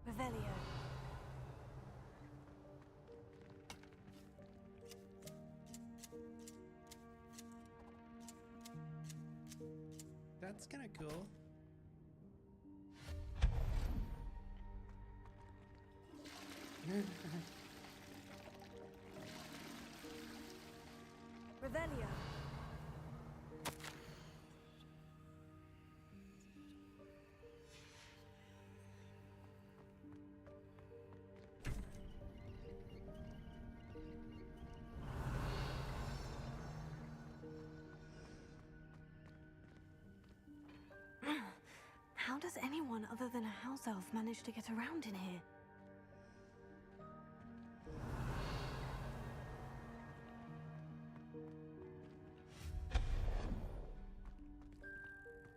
Revelio. That's kind of cool. Revelio. How does anyone other than a house elf manage to get around in here?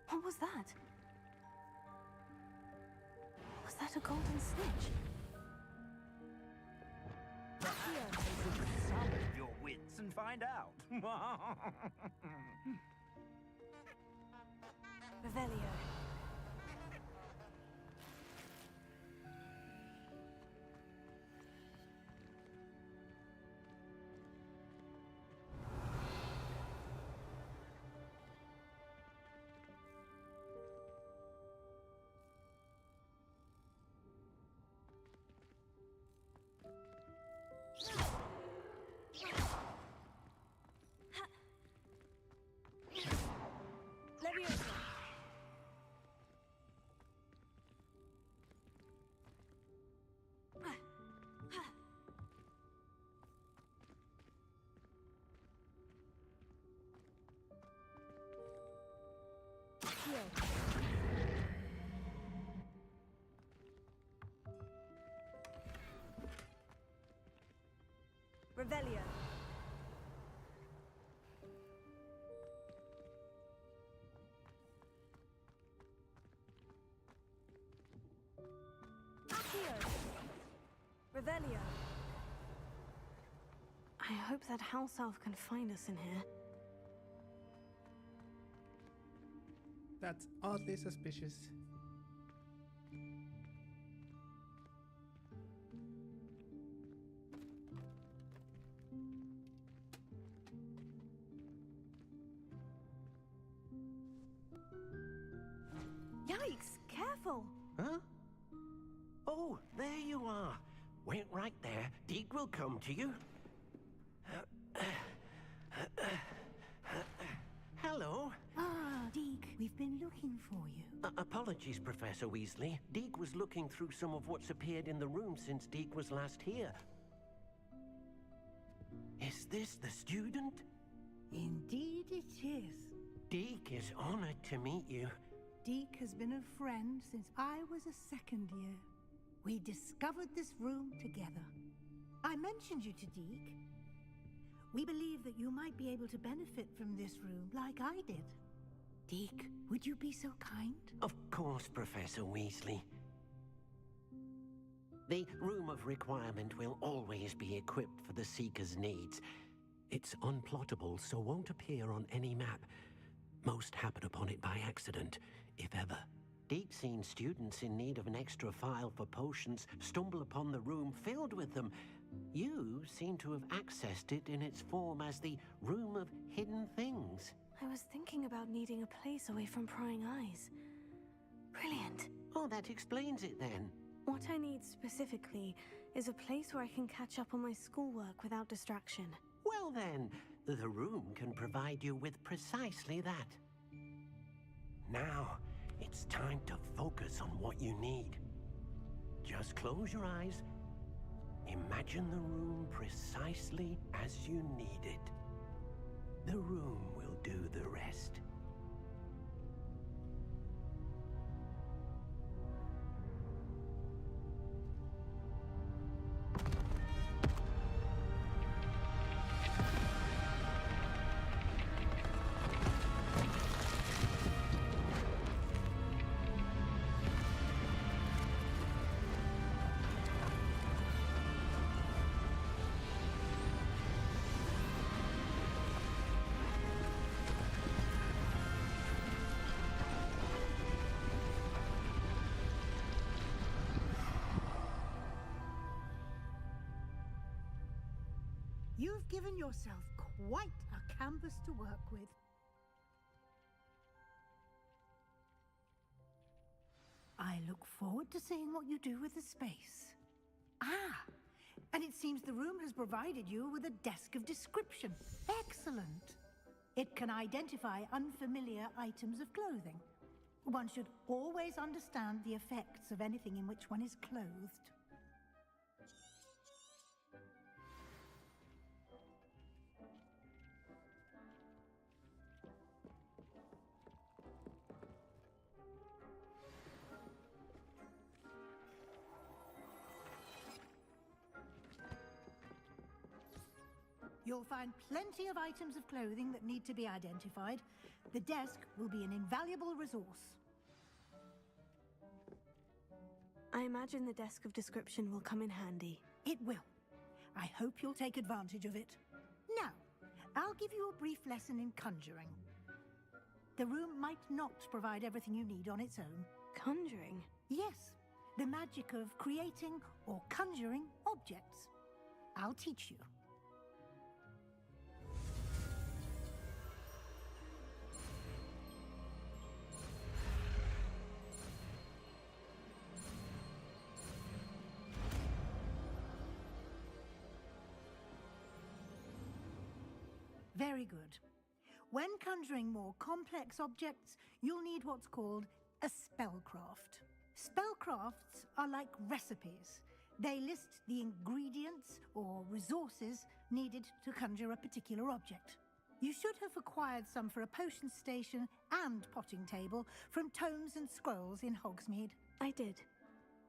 What was that? Was that a golden snitch? Summon your wits and find out. Revelio. Revelio. Revelio. I hope that house elf can find us in here. That's oddly suspicious. Yikes! Careful! Huh? Oh, there you are. Wait right there. Deek will come to you. Hello. Ah, Deek, we've been looking for you. Apologies, Professor Weasley. Deek was looking through some of what's appeared in the room since Deek was last here. Is this the student? Indeed it was honored to meet you. Deke has been a friend since I was a second year. We discovered this room together. I mentioned you to Deke. We believe that you might be able to benefit from this room like I did. Deke, would you be so kind? Of course, Professor Weasley. The Room of Requirement will always be equipped for the Seeker's needs. It's unplottable, so won't appear on any map. Most happen upon it by accident, if ever. Deke's seen students in need of an extra file for potions stumble upon the room filled with them. You seem to have accessed it in its form as the Room of Hidden Things. I was thinking about needing a place away from prying eyes. Brilliant. Oh, that explains it then. What I need specifically is a place where I can catch up on my schoolwork without distraction. Well then, the room can provide you with precisely that. Now, it's time to focus on what you need. Just close your eyes. Imagine the room precisely as you need it. The room will do the rest. You've given yourself quite a canvas to work with. I look forward to seeing what you do with the space. Ah, and it seems the room has provided you with a desk of description. Excellent. It can identify unfamiliar items of clothing. One should always understand the effects of anything in which one is clothed. You'll find plenty of items of clothing that need to be identified. The desk will be an invaluable resource. I imagine the desk of description will come in handy. It will. I hope you'll take advantage of it. Now, I'll give you a brief lesson in conjuring. The room might not provide everything you need on its own. Conjuring? Yes, the magic of creating or conjuring objects. I'll teach you. Very good. When conjuring more complex objects, you'll need what's called a spellcraft. Spellcrafts are like recipes. They list the ingredients or resources needed to conjure a particular object. You should have acquired some for a potion station and potting table from tomes and scrolls in Hogsmeade. I did.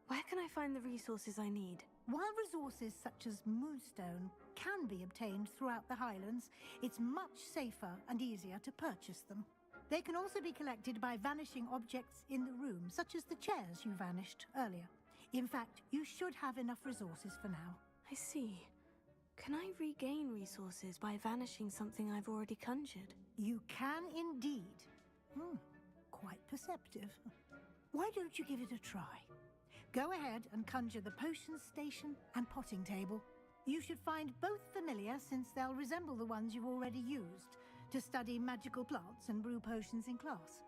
Where can I find the resources I need? While resources such as moonstone can be obtained throughout the Highlands, it's much safer and easier to purchase them. They can also be collected by vanishing objects in the room, such as the chairs you vanished earlier. In fact, you should have enough resources for now. I see. Can I regain resources by vanishing something I've already conjured? You can indeed. Quite perceptive. Why don't you give it a try? Go ahead and conjure the potion station and potting table. You should find both familiar, since they'll resemble the ones you've already used to study magical plants and brew potions in class.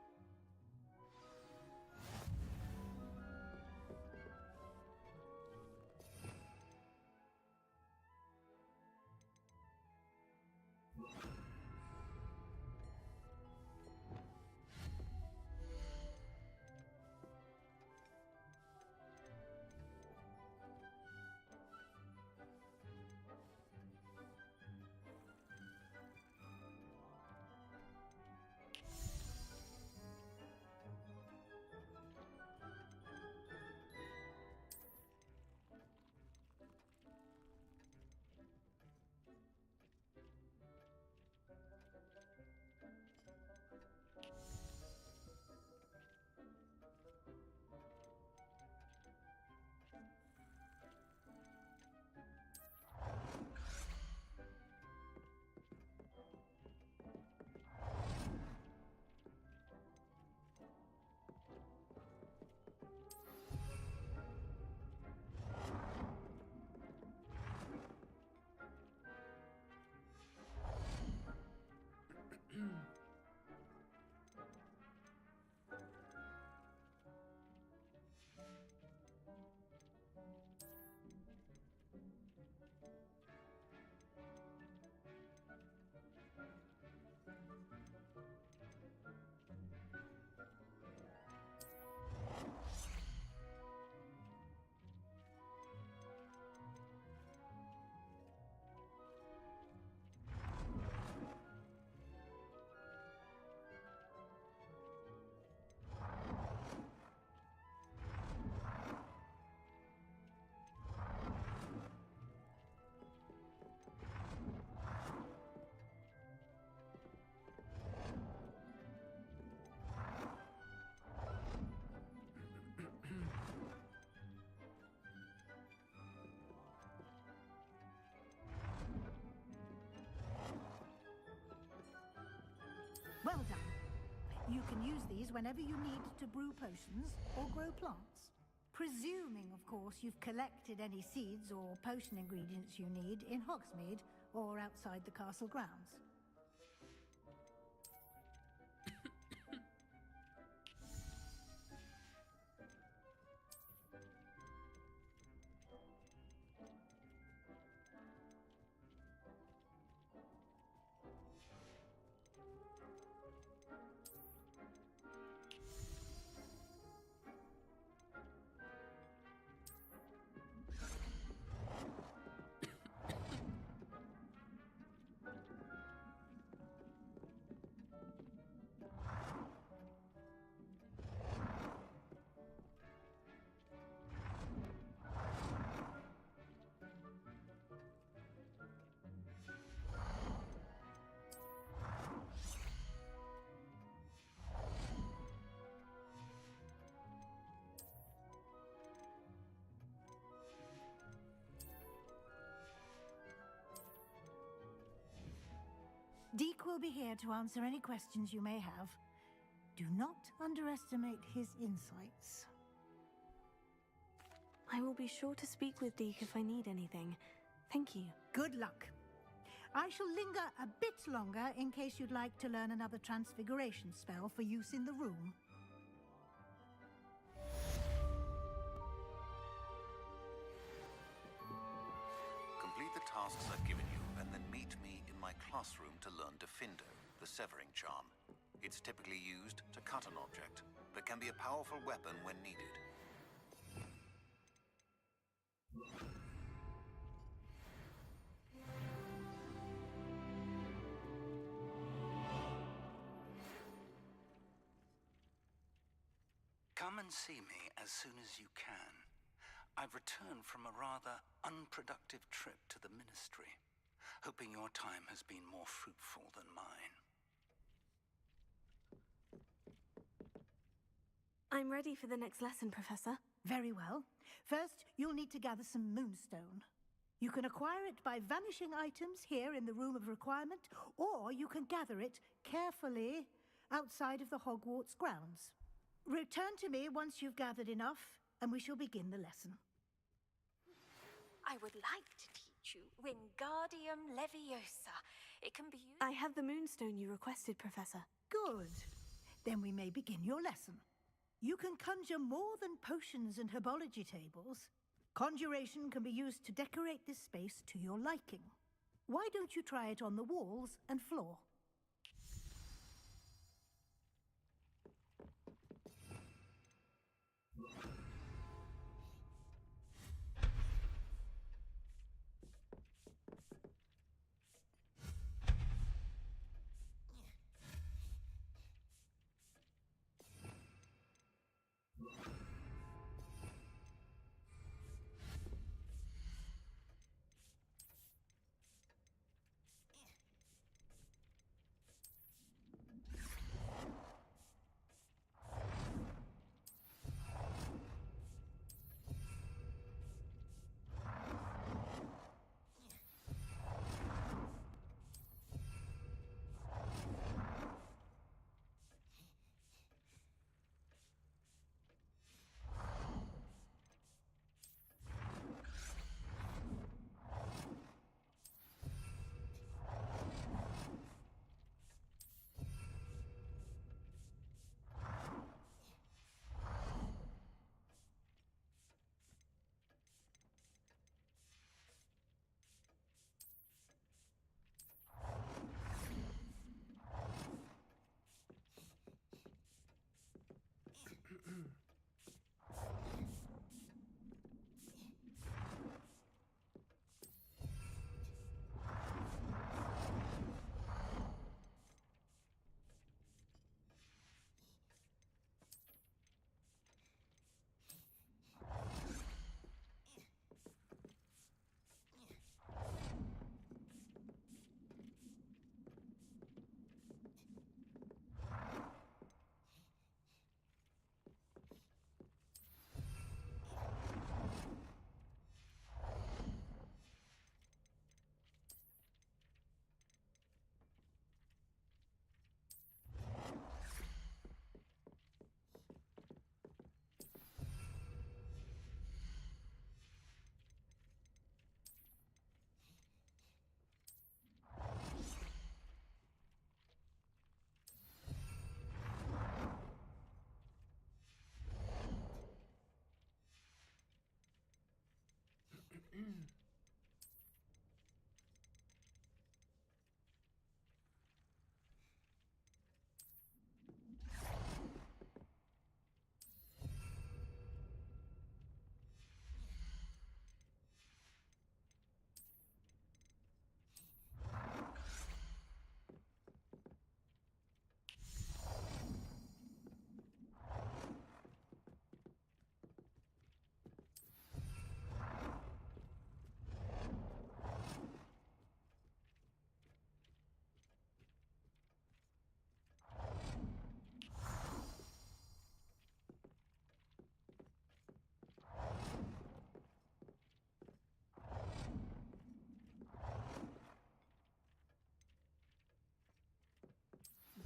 Well done. You can use these whenever you need to brew potions or grow plants. Presuming, of course, you've collected any seeds or potion ingredients you need in Hogsmeade or outside the castle grounds. Deke will be here to answer any questions you may have. Do not underestimate his insights. I will be sure to speak with Deke if I need anything. Thank you. Good luck. I shall linger a bit longer in case you'd like to learn another transfiguration spell for use in the room. Complete the tasks I've given you, and then meet me in my classroom to learn Defindo, the severing charm. It's typically used to cut an object, but can be a powerful weapon when needed. Come and see me as soon as you can. I've returned from a rather unproductive trip to the Ministry, hoping your time has been more fruitful than mine. I'm ready for the next lesson, Professor. Very well. First, you'll need to gather some moonstone. You can acquire it by vanishing items here in the Room of Requirement, or you can gather it carefully outside of the Hogwarts grounds. Return to me once you've gathered enough, and we shall begin the lesson. I would like to teach you Wingardium Leviosa. It can be used... I have the moonstone you requested, Professor. Good. Then we may begin your lesson. You can conjure more than potions and herbology tables. Conjuration can be used to decorate this space to your liking. Why don't you try it on the walls and floor?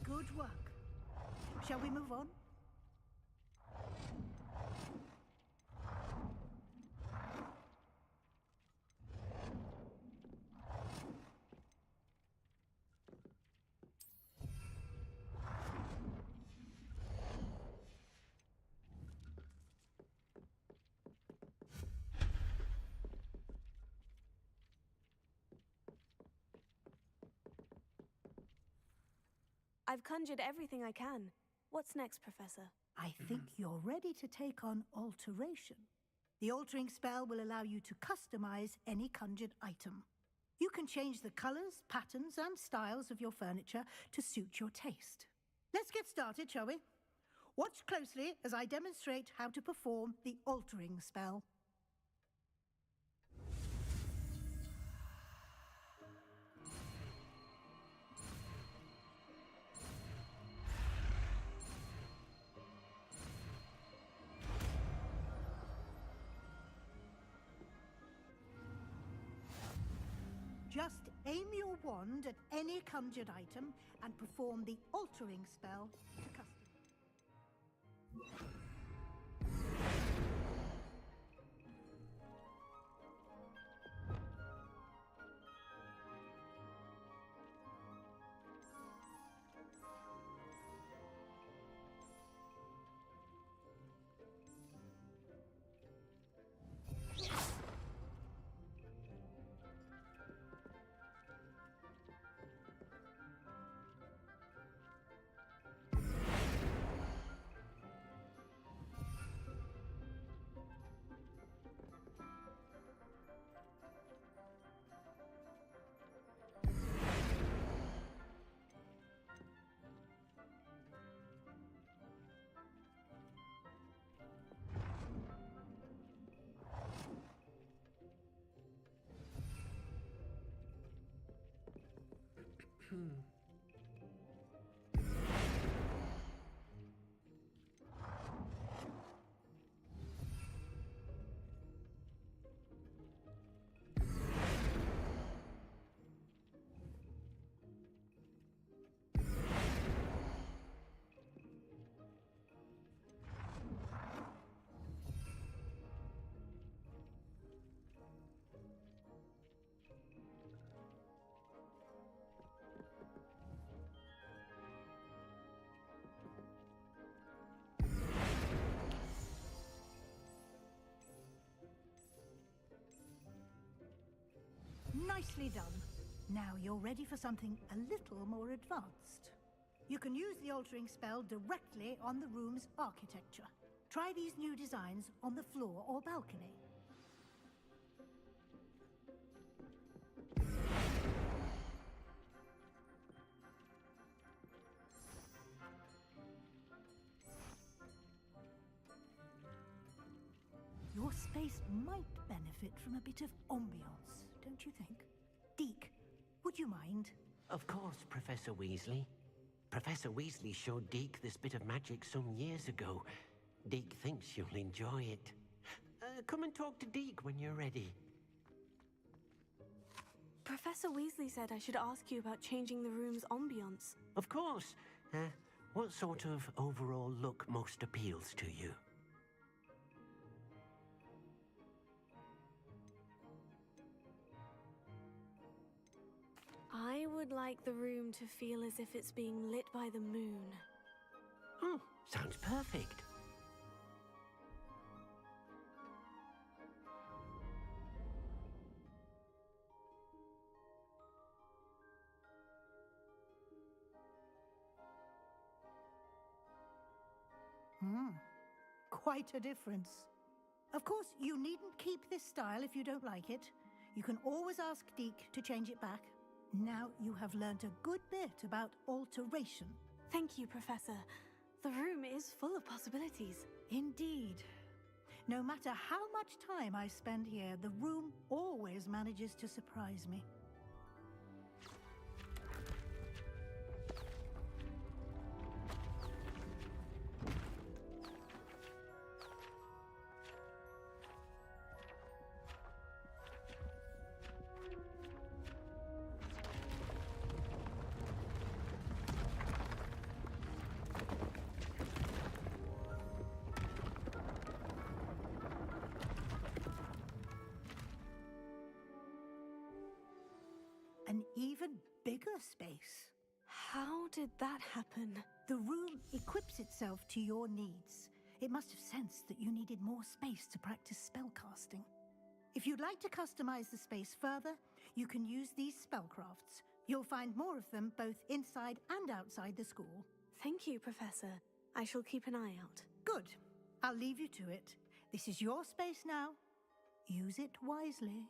Good work. Shall we move on? I've conjured everything I can. What's next, Professor? I think you're ready to take on alteration. The altering spell will allow you to customize any conjured item. You can change the colors, patterns, and styles of your furniture to suit your taste. Let's get started, shall we? Watch closely as I demonstrate how to perform the altering spell. Just aim your wand at any conjured item and perform the altering spell to custom. Nicely done. Now you're ready for something a little more advanced. You can use the altering spell directly on the room's architecture. Try these new designs on the floor or balcony. Your space might benefit from a bit of ambiance, don't you think? Deke, would you mind? Of course, Professor Weasley. Professor Weasley showed Deke this bit of magic some years ago. Deke thinks you'll enjoy it. Come and talk to Deke when you're ready. Professor Weasley said I should ask you about changing the room's ambiance. Of course. What sort of overall look most appeals to you? I would like the room to feel as if it's being lit by the moon. Oh, sounds perfect. Quite a difference. Of course, you needn't keep this style if you don't like it. You can always ask Deke to change it back. Now you have learned a good bit about alteration. Thank you, Professor. The room is full of possibilities. Indeed. No matter how much time I spend here, the room always manages to surprise me. An even bigger space. How did that happen? The room equips itself to your needs. It must have sensed that you needed more space to practice spellcasting. If you'd like to customize the space further, you can use these spellcrafts. You'll find more of them both inside and outside the school. Thank you, Professor. I shall keep an eye out. Good. I'll leave you to it. This is your space now. Use it wisely.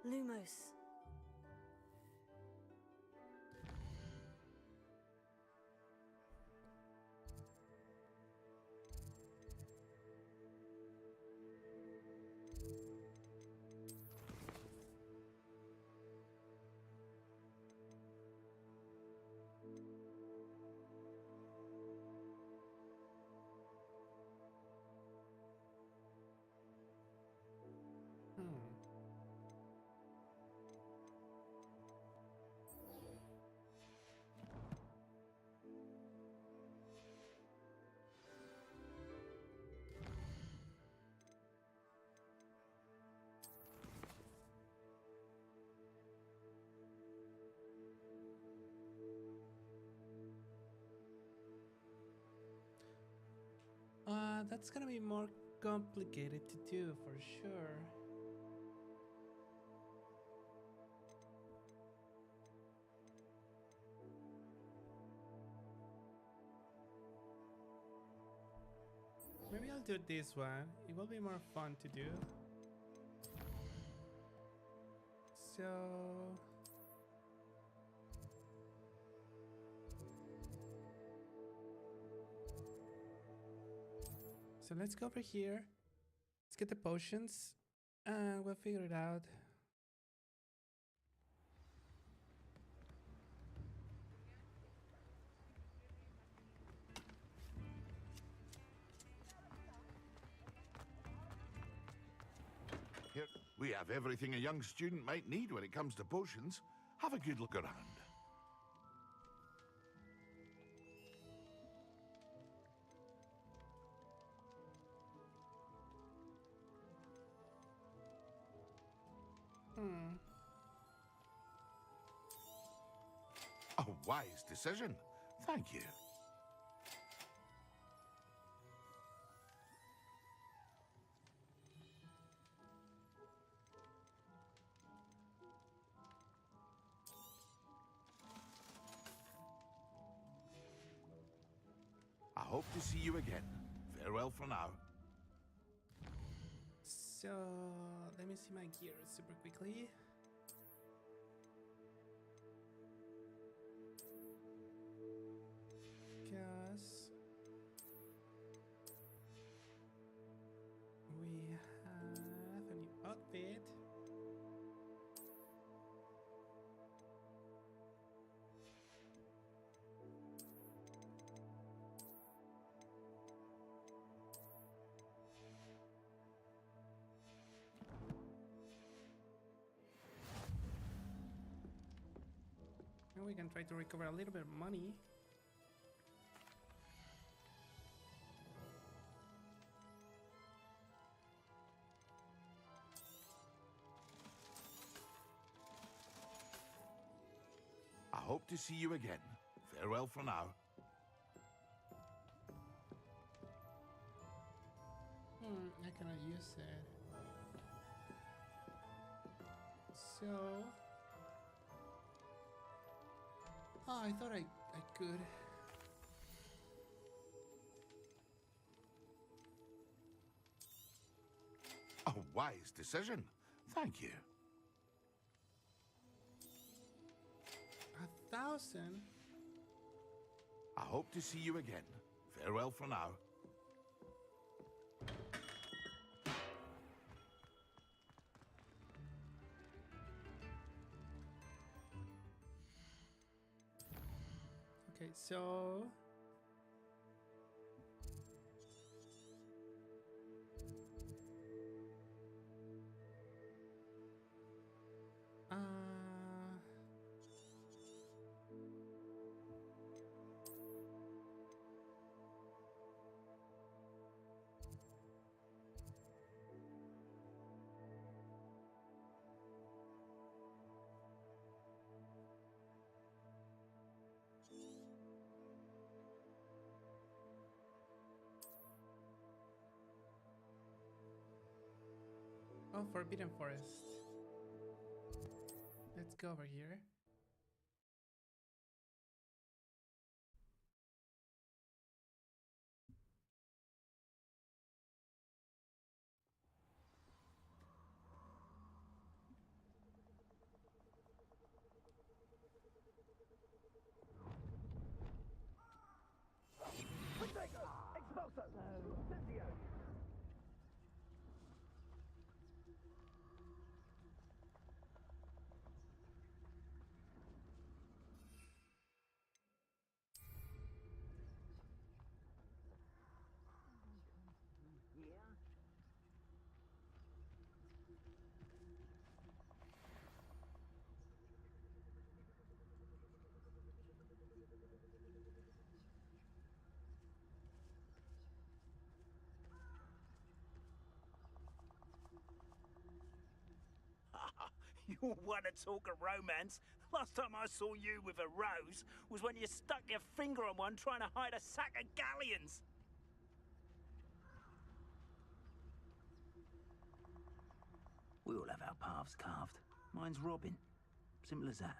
Lumos. That's gonna be more complicated to do for sure. Maybe I'll do this one. It will be more fun to do. So let's go over here. Let's get the potions and we'll figure it out. Here, we have everything a young student might need when it comes to potions. Have a good look around. A wise decision. Thank you. I hope to see you again. Farewell for now. So let me see my gear super quickly. Because we have a new outfit. And we can try to recover a little bit of money. hope to see you again. Farewell for now. I cannot use it. So... Oh, I thought I could. A wise decision. Thank you. 1,000? I hope to see you again. Farewell for now. Okay, so... Oh, Forbidden Forest. Let's go over here. You want to talk of romance? Last time I saw you with a rose was when you stuck your finger on one trying to hide a sack of galleons. We all have our paths carved. Mine's Robin. Simple as that.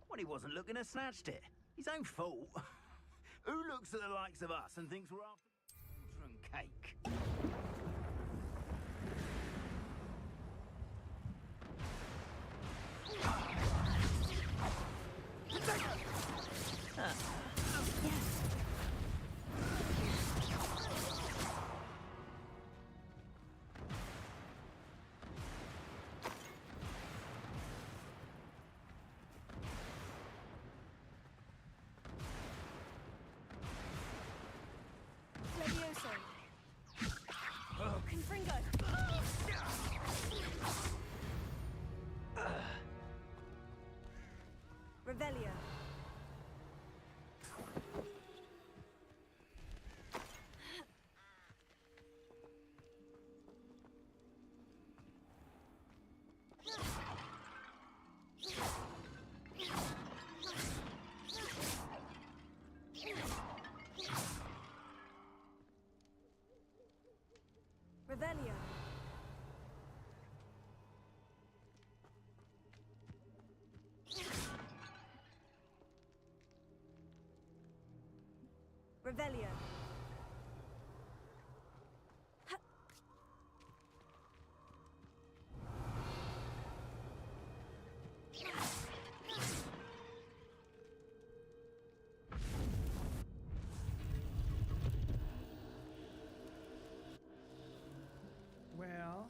When he wasn't looking, I snatched it. His own fault. Who looks at the likes of us and thinks we're after children cake? Revelio. Revelio. Revelio. Well...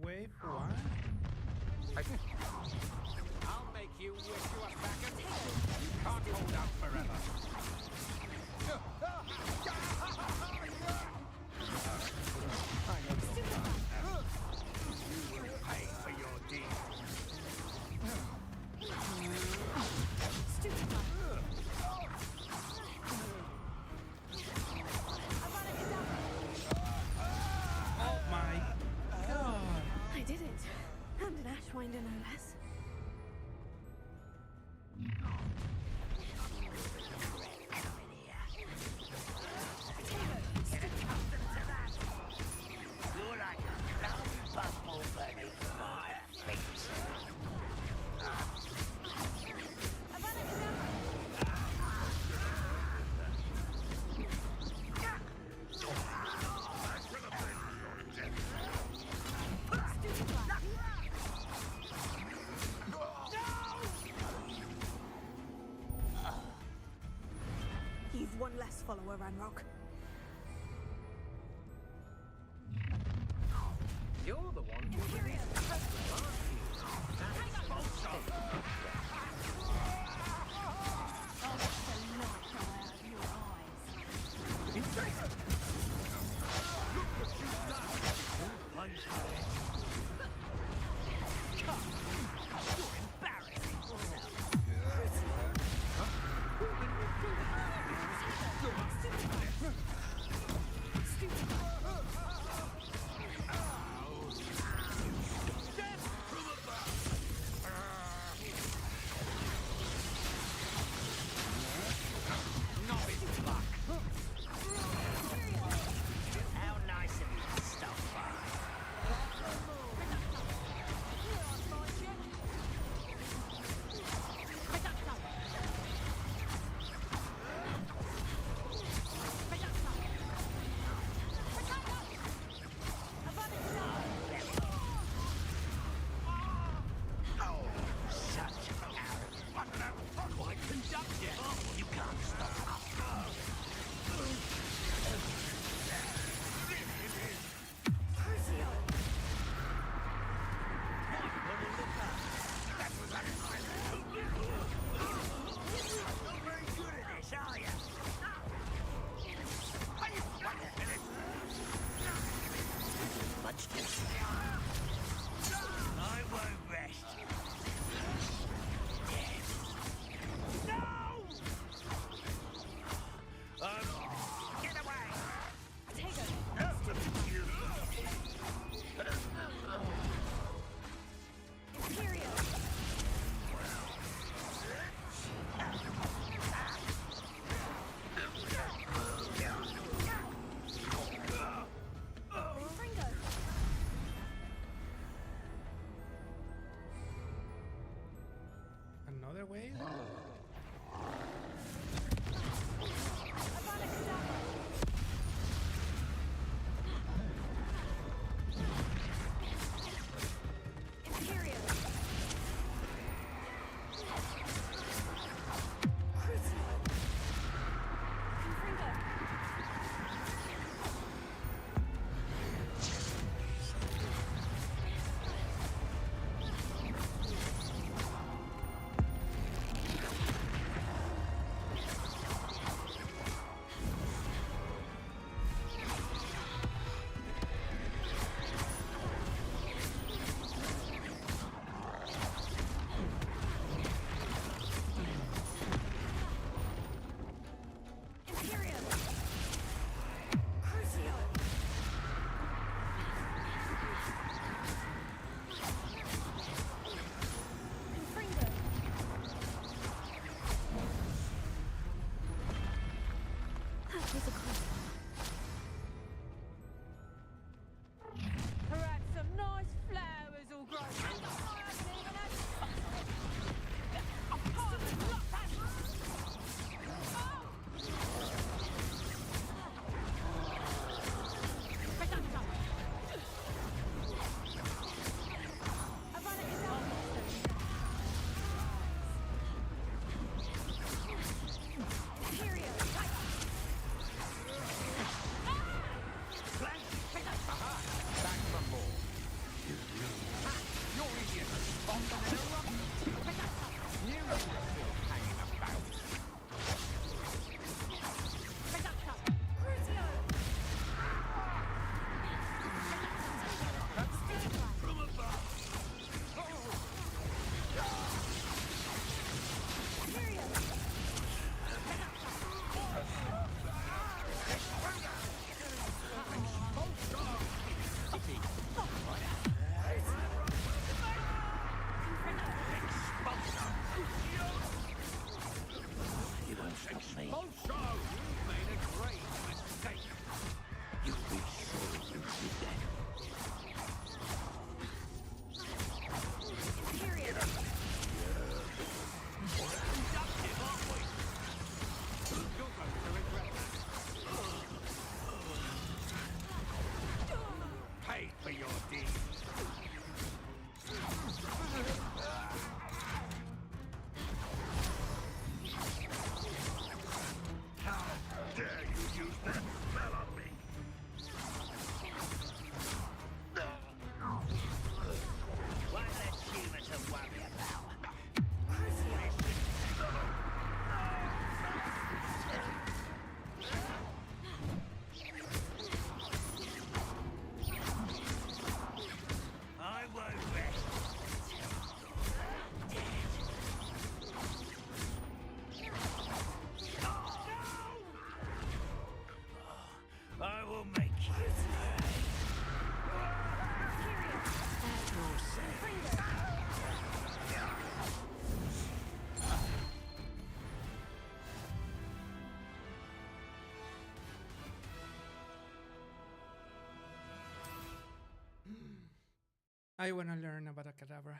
Wave 1? I'll make you wish you were back at home. You can't hold out forever. You will pay for your deeds. Oh my god! I did it. And an Ashwinder, no less. You've one less follower, Ranrock. You're the one who released the festival, aren't you? That's false. Another way? Perhaps some nice flowers will grow. bad smell on me. One less human to worry about. I won't rest. I will make you pay. At your service. I want to learn about a cadabra.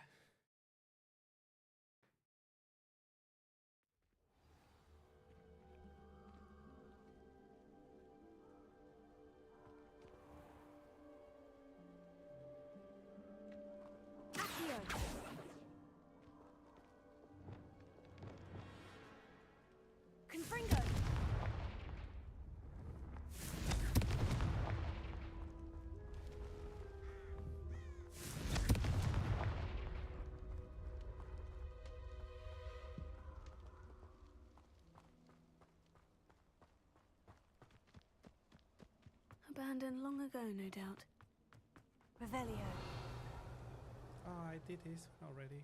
Confringo. Abandoned long ago, no doubt. Revelio. Oh, I did this one already.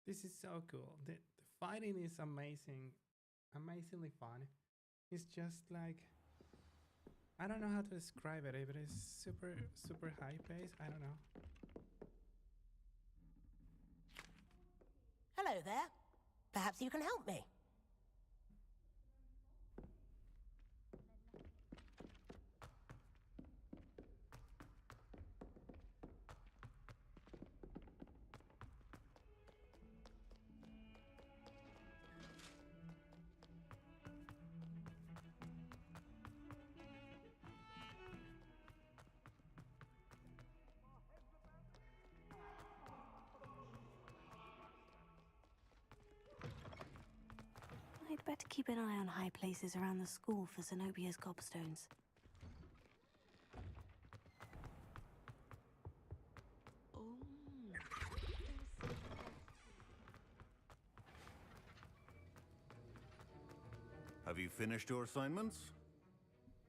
This is so cool. The fighting is amazing, amazingly fun. It's just like, I don't know how to describe it, but it's super high pace. I don't know. Hello there. Perhaps you can help me. I'd better keep an eye on high places around the school for Zenobia's gobstones. Have you finished your assignments?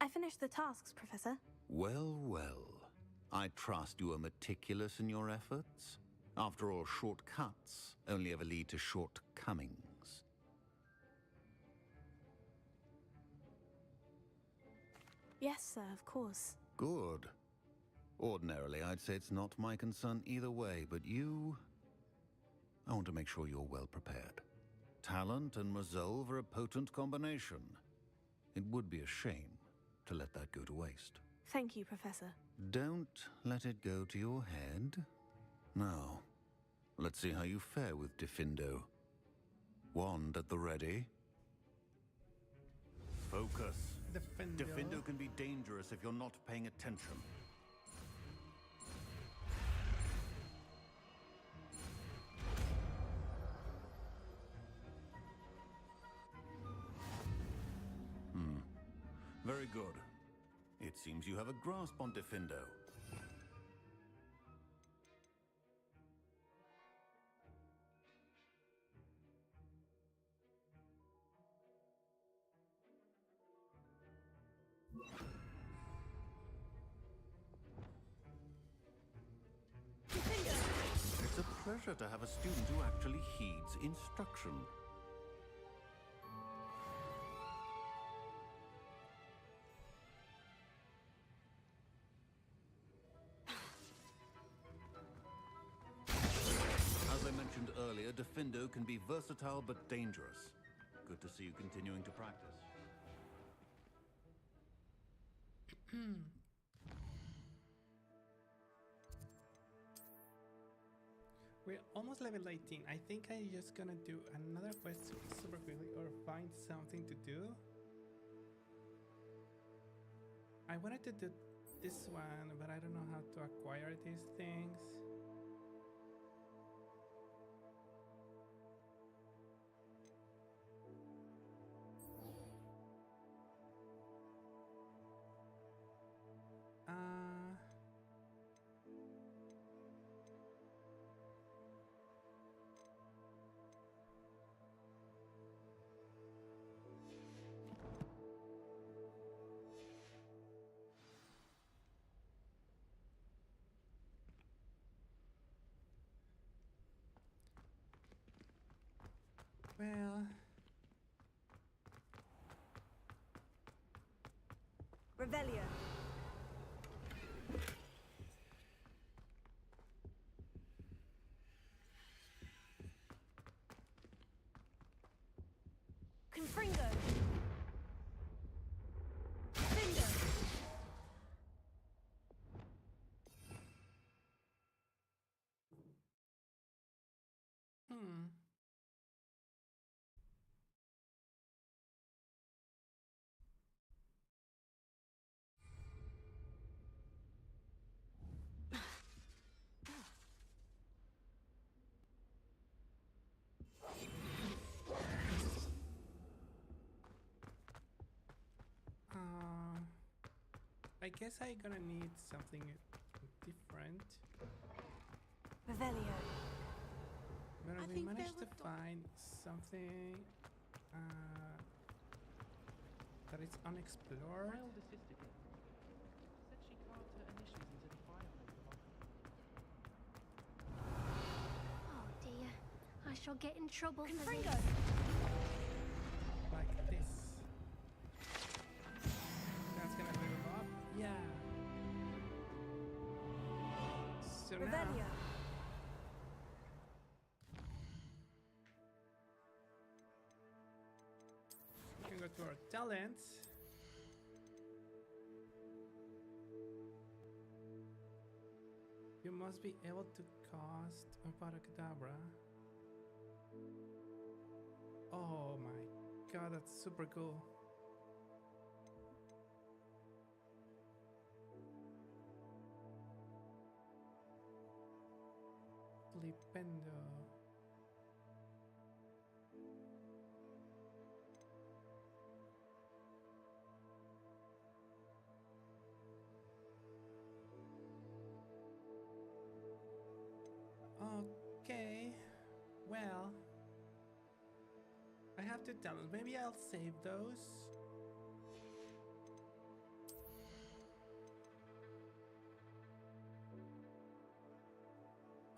I finished the tasks, Professor. Well, well. I trust you are meticulous in your efforts. After all, shortcuts only ever lead to shortcomings. Yes, sir, of course. Good. Ordinarily, I'd say it's not my concern either way, but you... I want to make sure you're well prepared. Talent and resolve are a potent combination. It would be a shame to let that go to waste. Thank you, Professor. Don't let it go to your head. Now, let's see how you fare with Diffindo. Wand at the ready. Focus. Diffindo can be dangerous if you're not paying attention. Very good. It seems you have a grasp on Diffindo. It's a pleasure to have a student who actually heeds instruction. Earlier, Diffindo can be versatile but dangerous. Good to see you continuing to practice. We're almost level 18. I think I'm just gonna do another another quest super quickly or find something to do. I wanted to do this one, but I don't know how to acquire these things. Well, Revelio. Confringo. Finger. I guess I'm gonna need something different. Revelio. But we managed to find something that is unexplored. My older sister said she carved her initials into the fireplace of our Oh dear, I shall get in trouble for Confringo. this. Like this. That's gonna move up. Yeah. So Revelio. now we can go to our talents. You must be able to cast Abracadabra. Oh my god, that's super cool. Flipendo. Okay, well, I have to tell them. Maybe I'll save those.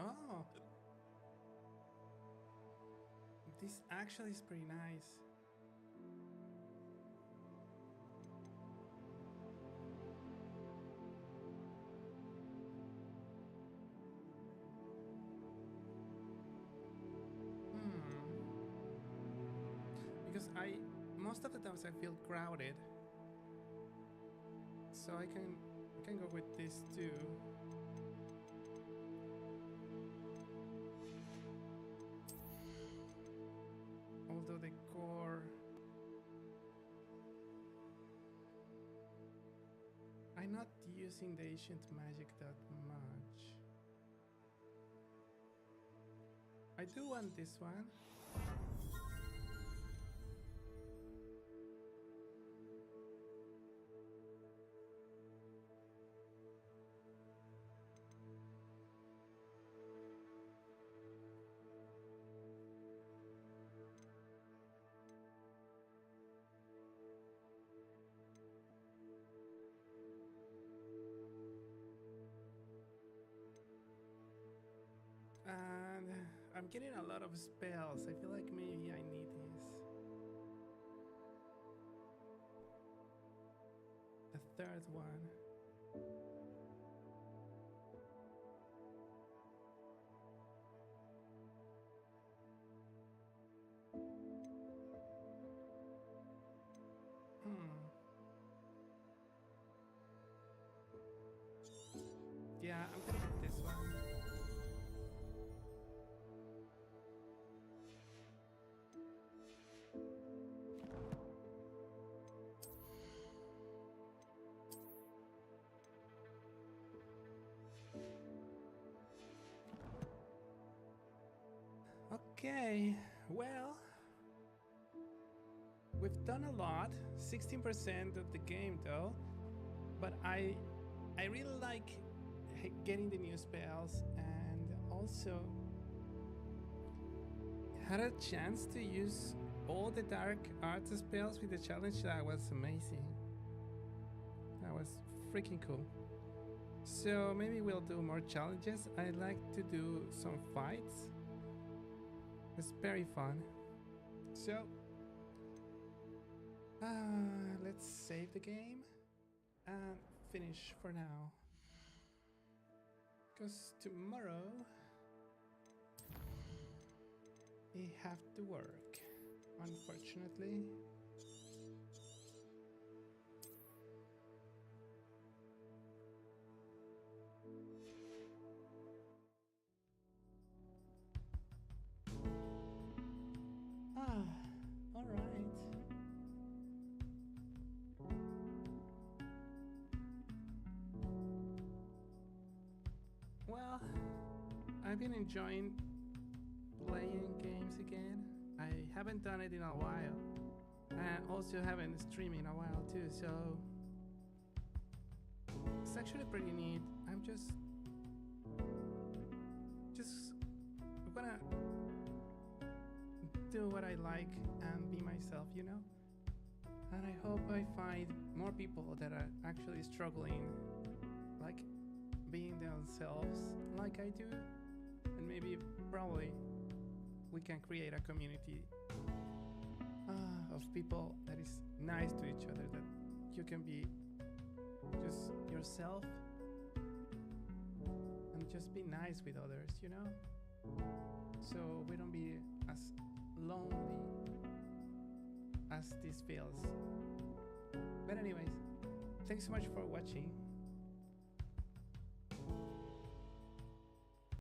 Oh, this actually is pretty nice. Because most of the times I feel crowded, so I can go with this too. Although the core, I'm not using the ancient magic that much. I do want this one. And I'm getting a lot of spells. I feel like maybe I need this. The third one. Yeah, I'm gonna get this one. Okay, well, we've done a lot. 16% of the game though, but I really like getting the new spells, and also had a chance to use all the dark arts spells with the challenge. That was amazing. That was freaking cool. So maybe we'll do more challenges. I'd like to do some fights. It's very fun. So let's save the game and finish for now, because tomorrow we have to work, unfortunately. All right. Well, I've been enjoying playing games again. I haven't done it in a while. I also haven't streamed in a while too, so it's actually pretty neat. I'm just gonna do what I like and be myself, you know? And I hope I find more people that are actually struggling, like being themselves like I do, and maybe probably we can create a community of people that is nice to each other, that you can be just yourself and just be nice with others, you know? So we don't be as lonely as this feels. But anyways, thanks so much for watching.